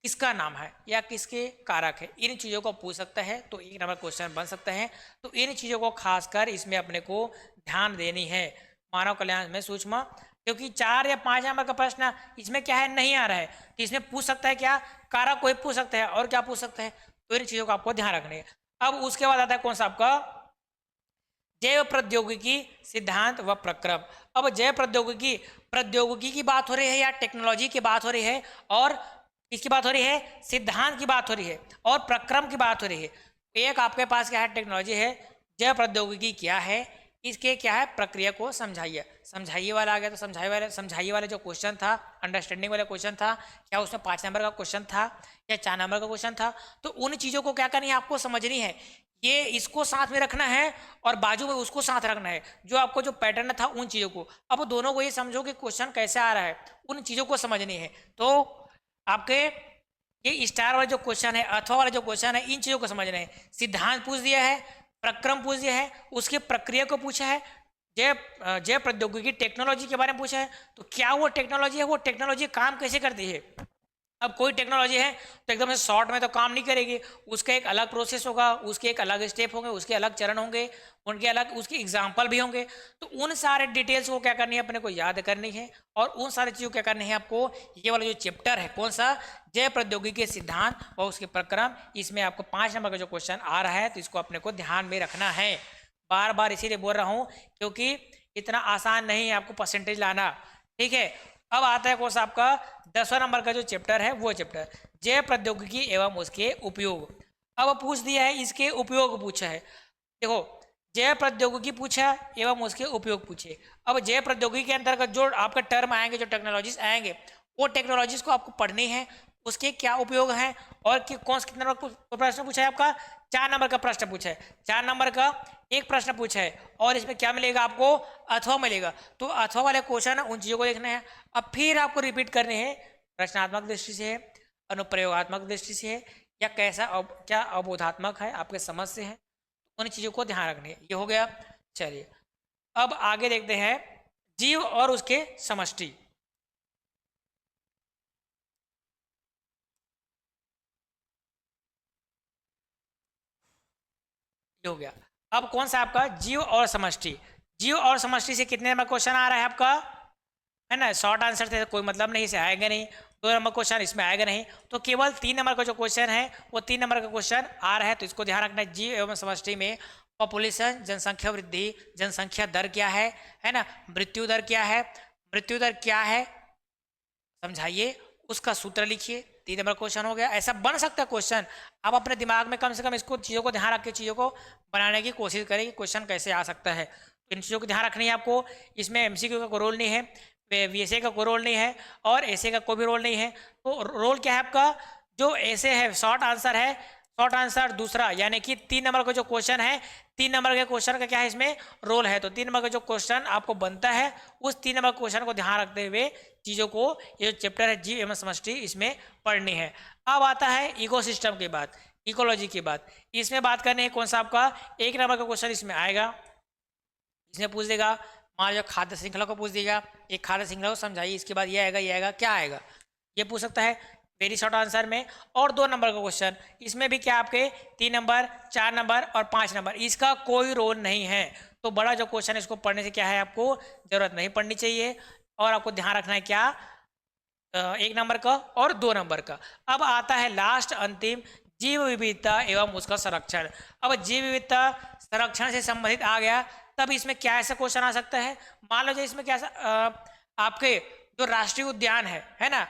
किसका नाम है, या किसके कारक है, इन चीज़ों को पूछ सकता है, तो 1 नंबर क्वेश्चन बन सकता है। तो इन चीज़ों को खासकर इसमें अपने को ध्यान देनी है मानव कल्याण में सूक्ष्म, क्योंकि 4 या 5 नंबर का प्रश्न इसमें क्या है, नहीं आ रहा है, तो इसमें पूछ सकता है क्या, कारक को ही पूछ सकता है, और क्या पूछ सकता है। तो इन चीज़ों को आपको ध्यान रखनी है। अब उसके बाद आता है कौन सा आपका जैव प्रौद्योगिकी सिद्धांत व प्रक्रम। अब जैव प्रौद्योगिकी की बात हो रही है या टेक्नोलॉजी की बात हो रही है, और किसकी बात हो रही है, सिद्धांत की बात हो रही है, और प्रक्रम की बात हो रही है। एक आपके पास क्या है, टेक्नोलॉजी है, जैव प्रौद्योगिकी क्या है, इसके क्या है, प्रक्रिया को समझाइए वाला आ गया। तो समझाइए वाला जो क्वेश्चन था, अंडरस्टैंडिंग वाला क्वेश्चन था, क्या उसमें 5 नंबर का क्वेश्चन था या 4 नंबर का क्वेश्चन था। तो उन चीज़ों को क्या करनी है, आपको समझनी है। ये इसको साथ में रखना है और बाजू में उसको साथ रखना है, जो आपको जो पैटर्न था उन चीज़ों को। अब दोनों को ये समझो कि क्वेश्चन कैसे आ रहा है, उन चीज़ों को समझनी है। तो आपके ये स्टार वाला जो क्वेश्चन है, अथवा वाला जो क्वेश्चन है, इन चीज़ों को समझना है। सिद्धांत पूछ दिया है, प्रक्रम पूछ दिया है, उसके प्रक्रिया को पूछा है, जैव प्रौद्योगिकी टेक्नोलॉजी के बारे में पूछा है। तो क्या वो टेक्नोलॉजी है, वो टेक्नोलॉजी काम कैसे करती है, अब कोई टेक्नोलॉजी है तो एकदम से शॉर्ट में तो काम नहीं करेगी, उसका एक अलग प्रोसेस होगा, उसके एक अलग स्टेप होंगे, उसके अलग चरण होंगे, उनके अलग उसके एग्जाम्पल भी होंगे। तो उन सारे डिटेल्स को क्या करनी है अपने को याद करनी है, और उन सारी चीज़ों को क्या करनी है आपको, ये वाला जो चैप्टर है कौन सा, जैव प्रौद्योगिकी के सिद्धांत और उसके प्रक्रम, इसमें आपको 5 नंबर का जो क्वेश्चन आ रहा है तो इसको अपने को ध्यान में रखना है। बार बार इसीलिए बोल रहा हूँ क्योंकि इतना आसान नहीं है आपको परसेंटेज लाना, ठीक है। अब आता है कौन सा आपका 10वां नंबर का जो चैप्टर है, वो चैप्टर जैव प्रौद्योगिकी एवं उसके उपयोग। अब पूछ दिया है इसके उपयोग पूछा है, देखो जैव प्रौद्योगिकी पूछा एवं उसके उपयोग पूछे। अब जैव प्रौद्योगिकी के अंतर्गत जो आपका टर्म आएंगे, जो टेक्नोलॉजीज आएंगे, वो टेक्नोलॉजीज को आपको पढ़नी है, उसके क्या उपयोग हैं, और कौन से कितने नंबर का प्रश्न पूछा है आपका, 4 नंबर का प्रश्न पूछा है, 4 नंबर का एक प्रश्न पूछा है, और इसमें क्या मिलेगा आपको, अथवा मिलेगा। तो अथवा वाले क्वेश्चन उन चीज़ों को देखना है। अब फिर आपको रिपीट करने हैं, रचनात्मक दृष्टि से है, अनुप्रयोगात्मक दृष्टि से है, या कैसा क्या अवबोधात्मक है, आपके समझ से है, उन चीज़ों को ध्यान रखनी है। ये हो गया। चलिए अब आगे देखते हैं जीव और उसके समष्टि। हो गया। अब कौन सा आपका जीव और समष्टि, जीव और समष्टि से कितने नंबर क्वेश्चन आ रहा है आपका, है ना, शॉर्ट आंसर से कोई मतलब नहीं, इसे आएगा नहीं, 2 नंबर क्वेश्चन इसमें आएगा नहीं, तो केवल 3 नंबर का जो क्वेश्चन है वो 3 नंबर का क्वेश्चन आ रहा है। तो इसको ध्यान रखना है, जीव एवं समष्टि में पॉपुलेशन, जनसंख्या वृद्धि, जनसंख्या दर क्या है ना, मृत्यु दर क्या है, मृत्यु दर क्या है समझाइए, उसका सूत्र लिखिए। 3 नंबर क्वेश्चन हो गया। ऐसा बन सकता है क्वेश्चन, आप अपने दिमाग में कम से कम इसको चीज़ों को ध्यान रख के चीज़ों को बनाने की कोशिश करें कि क्वेश्चन कैसे आ सकता है। तो इन चीज़ों को ध्यान रखनी है आपको। इसमें एमसीक्यू का कोई रोल नहीं है, वीएसए का कोई रोल नहीं है, और ऐसे का कोई भी रोल नहीं है। तो रोल क्या है आपका, जो ऐसे है शॉर्ट आंसर है, शॉर्ट आंसर दूसरा, यानी कि 3 नंबर का जो क्वेश्चन है, 3 नंबर के क्वेश्चन का क्या है इसमें रोल है। तो 3 नंबर का जो क्वेश्चन आपको बनता है, उस 3 नंबर क्वेश्चन को ध्यान रखते हुए चीज़ों को, ये जो चैप्टर है जीव एवं समष्टि, इसमें पढ़नी है। अब आता है इकोसिस्टम की बात, इकोलॉजी की बात। इसमें बात करनी है कौन सा आपका 1 नंबर का क्वेश्चन इसमें आएगा, इसमें पूछ देगा, मान लो खाद्य श्रृंखला को पूछ देगा, एक खाद्य श्रृंखला को समझाइए, इसके बाद ये आएगा, ये आएगा, क्या आएगा, ये पूछ सकता है वेरी शॉर्ट आंसर में। और 2 नंबर का क्वेश्चन, इसमें भी क्या आपके 3 नंबर, 4 नंबर और 5 नंबर, इसका कोई रोल नहीं है। तो बड़ा जो क्वेश्चन है इसको पढ़ने से क्या है, आपको जरूरत नहीं पड़नी चाहिए, और आपको ध्यान रखना है क्या, 1 नंबर का और 2 नंबर का। अब आता है लास्ट अंतिम, जीव विविधता एवं उसका संरक्षण। अब जीव विविधता संरक्षण से संबंधित आ गया, तब इसमें क्या ऐसा क्वेश्चन आ सकता है, मान लो इसमें क्या आपके जो राष्ट्रीय उद्यान है ना,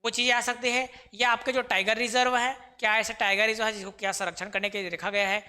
वो चीज़ें आ सकती है, या आपके जो टाइगर रिजर्व है, क्या ऐसा टाइगर रिजर्व है जिसको क्या संरक्षण करने के लिए रखा गया है,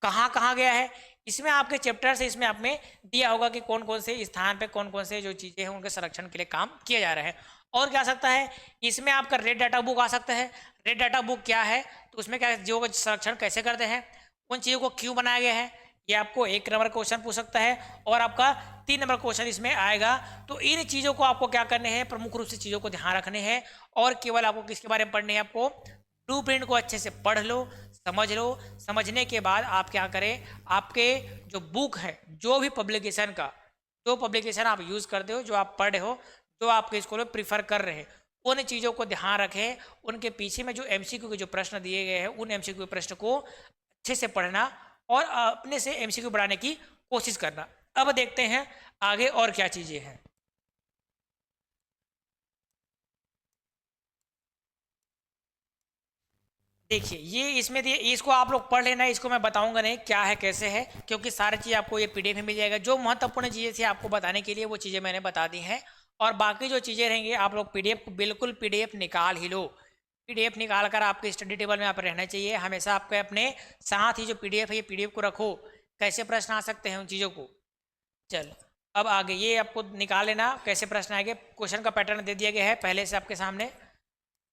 कहाँ कहाँ गया है, इसमें आपके चैप्टर से इसमें आप में दिया होगा कि कौन कौन से स्थान पे कौन कौन से जो चीज़ें हैं उनके संरक्षण के लिए काम किया जा रहा है। और क्या आ सकता है, इसमें आपका रेड डाटा बुक आ सकता है। रेड डाटा बुक क्या है, तो उसमें क्या जीवों का संरक्षण कैसे करते हैं, उन चीज़ों को क्यों बनाया गया है, ये आपको 1 नंबर क्वेश्चन पूछ सकता है, और आपका 3 नंबर क्वेश्चन इसमें आएगा। तो इन चीज़ों को आपको क्या करने हैं, प्रमुख रूप से चीज़ों को ध्यान रखने हैं, और केवल आपको किसके बारे में पढ़ने हैं, आपको ब्लूप्रिंट को अच्छे से पढ़ लो, समझ लो। समझने के बाद आप क्या करें, आपके जो बुक है, जो भी पब्लिकेशन का, जो पब्लिकेशन आप यूज़ करते हो, जो आप पढ़ रहे हो, जो आपके स्कूल में प्रीफर कर रहे हैं, उन चीज़ों को ध्यान रखें। उनके पीछे में जो एमसीक्यू के जो प्रश्न दिए गए हैं, उन एमसीक्यू प्रश्न को अच्छे से पढ़ना और अपने से एमसीक्यू बढ़ाने की कोशिश करना। अब देखते हैं आगे और क्या चीज़ें हैं। देखिए ये इसमें दिए, इसको आप लोग पढ़ लेना, इसको मैं बताऊंगा नहीं क्या है कैसे है, क्योंकि सारी चीज़ आपको ये पीडीएफ में मिल जाएगा। जो महत्वपूर्ण चीज़ें थी आपको बताने के लिए वो चीज़ें मैंने बता दी हैं, और बाकी जो चीज़ें रहेंगी आप लोग पीडीएफ बिल्कुल पीडीएफ निकाल ही लो। पीडीएफ निकाल कर आपके स्टडी टेबल में आप रहना चाहिए हमेशा। आपके अपने साथ ही जो पीडीएफ है, ये पीडीएफ को रखो, कैसे प्रश्न आ सकते हैं उन चीज़ों को। चल अब आगे ये आपको निकाल लेना कैसे प्रश्न आएंगे। क्वेश्चन का पैटर्न दे दिया गया है पहले से आपके सामने,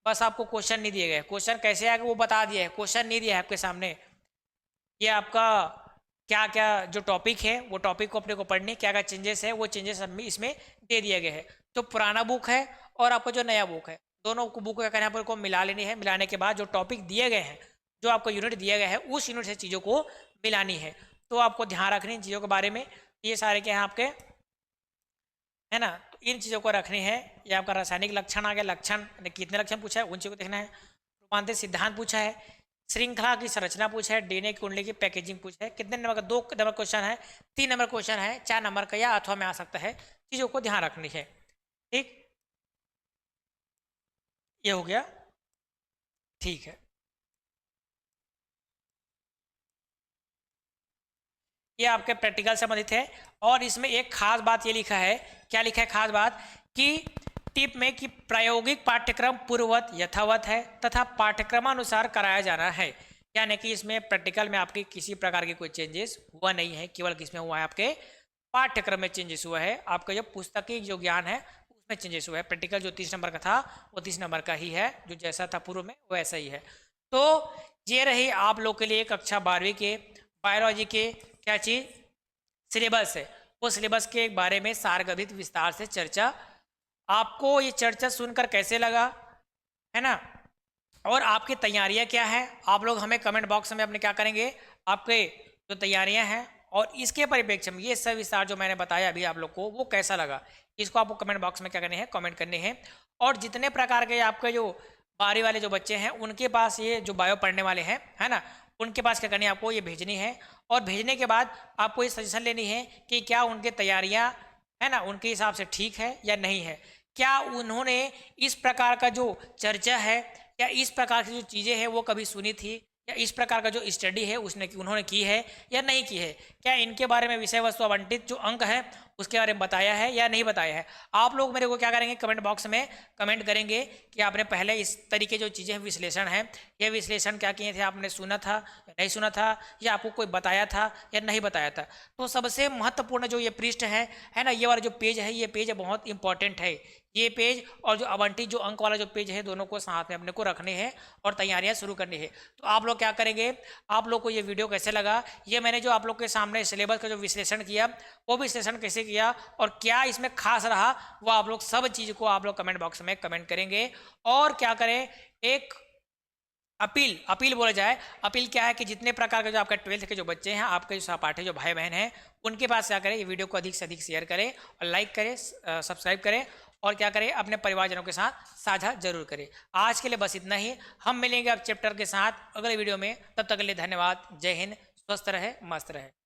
बस आपको क्वेश्चन नहीं दिए गए, क्वेश्चन कैसे आएगा वो बता दिया है, क्वेश्चन नहीं दिया है आपके सामने। ये आपका क्या क्या जो टॉपिक है, वो टॉपिक को अपने को पढ़ने, क्या क्या चेंजेस है, वो चेंजेस इसमें दे दिए गए हैं। तो पुराना बुक है और आपका जो नया बुक है, दोनों को बुक क्या करना है, आपको को मिला लेनी है। मिलाने के बाद जो टॉपिक दिए गए हैं, जो आपको यूनिट दिया गया है, उस यूनिट से चीज़ों को मिलानी है। तो आपको ध्यान रखनी इन चीज़ों के बारे में। ये सारे क्या हैं आपके है ना। तो इन चीज़ों को रखनी है। ये आपका रासायनिक लक्षण आ गया, लक्षण कितने लक्षण पूछा है उन चीज़ों को देखना है। रूपांतरित सिद्धांत पूछा है, श्रृंखला की संरचना पूछा है, डीएनए कुंडली की पैकेजिंग पूछा है। कितने नंबर का? 2 नंबर क्वेश्चन है, 3 नंबर क्वेश्चन है, 4 नंबर का या अथवा में आ सकता है। चीज़ों को ध्यान रखनी है। ठीक, ये हो गया। ठीक है, ये आपके प्रैक्टिकल संबंधित है। और इसमें एक खास बात ये लिखा है, क्या लिखा है खास बात, कि टिप में कि प्रायोगिक पाठ्यक्रम पूर्ववत यथावत है तथा पाठ्यक्रमानुसार कराया जाना है। यानी कि इसमें प्रैक्टिकल में आपके किसी प्रकार की कोई चेंजेस हुआ नहीं है, केवल किसमें हुआ है? आपके पाठ्यक्रम में चेंजेस हुआ है। आपका जो पुस्तकीय जो ज्ञान है उसमें चेंजेस हुआ है। प्रैक्टिकल जो 30 नंबर का था वो 30 नंबर का ही है, जो जैसा था पूर्व में वैसा ही है। तो ये रही आप लोग के लिए कक्षा 12वीं के बायोलॉजी के क्या चीज़ सिलेबस है, वो सिलेबस के बारे में सारगर्भित विस्तार से चर्चा। आपको ये चर्चा सुनकर कैसे लगा, है ना, और आपकी तैयारियां क्या है, आप लोग हमें कमेंट बॉक्स में अपने क्या करेंगे, आपके जो तैयारियां हैं और इसके परिप्रेक्ष्य में ये सब विस्तार जो मैंने बताया अभी आप लोग को वो कैसा लगा, इसको आपको कमेंट बॉक्स में क्या करने हैं, कमेंट करने हैं। और जितने प्रकार के आपके जो 12वीं वाले जो बच्चे हैं उनके पास ये जो बायो पढ़ने वाले हैं, है ना, उनके पास क्या करनी है, आपको ये भेजनी है। और भेजने के बाद आपको ये सजेशन लेनी है कि क्या उनके तैयारियां, है ना, उनके हिसाब से ठीक है या नहीं है। क्या उन्होंने इस प्रकार का जो चर्चा है या इस प्रकार की जो चीज़ें हैं वो कभी सुनी थी, या इस प्रकार का जो स्टडी है उन्होंने की है या नहीं की है। क्या इनके बारे में विषय वस्तु आवंटित जो अंक है उसके बारे में बताया है या नहीं बताया है। आप लोग मेरे को क्या करेंगे, कमेंट बॉक्स में कमेंट करेंगे कि आपने पहले इस तरीके जो चीज़ें विश्लेषण है, ये विश्लेषण क्या किए थे, आपने सुना था या नहीं सुना था, या आपको कोई बताया था या नहीं बताया था। तो सबसे महत्वपूर्ण जो ये पृष्ठ है ना, ये वाला जो पेज है, ये पेज बहुत इंपॉर्टेंट है। ये पेज और जो आवंटित जो अंक वाला जो पेज है, दोनों को साथ में अपने को रखने हैं और तैयारियां शुरू करनी है। तो आप लोग क्या करेंगे, आप लोग को ये वीडियो कैसे लगा, ये मैंने जो आप लोग के सामने सिलेबस का जो विश्लेषण किया वो विश्लेषण कैसे किया और क्या इसमें खास रहा, वो आप लोग सब चीज़ को आप लोग कमेंट बॉक्स में कमेंट करेंगे। और क्या करें, एक अपील बोला जाए, अपील क्या है कि जितने प्रकार के जो आपके 12th के जो बच्चे हैं, आपके जो सहपाठी जो भाई बहन हैं, उनके पास क्या करें, ये वीडियो को अधिक से अधिक शेयर करें और लाइक करें, सब्सक्राइब करें और क्या करें, अपने परिवारजनों के साथ साझा जरूर करें। आज के लिए बस इतना ही, हम मिलेंगे अब चैप्टर के साथ अगले वीडियो में। तब तक के लिए धन्यवाद। जय हिंद, स्वस्थ रहे, मस्त रहे।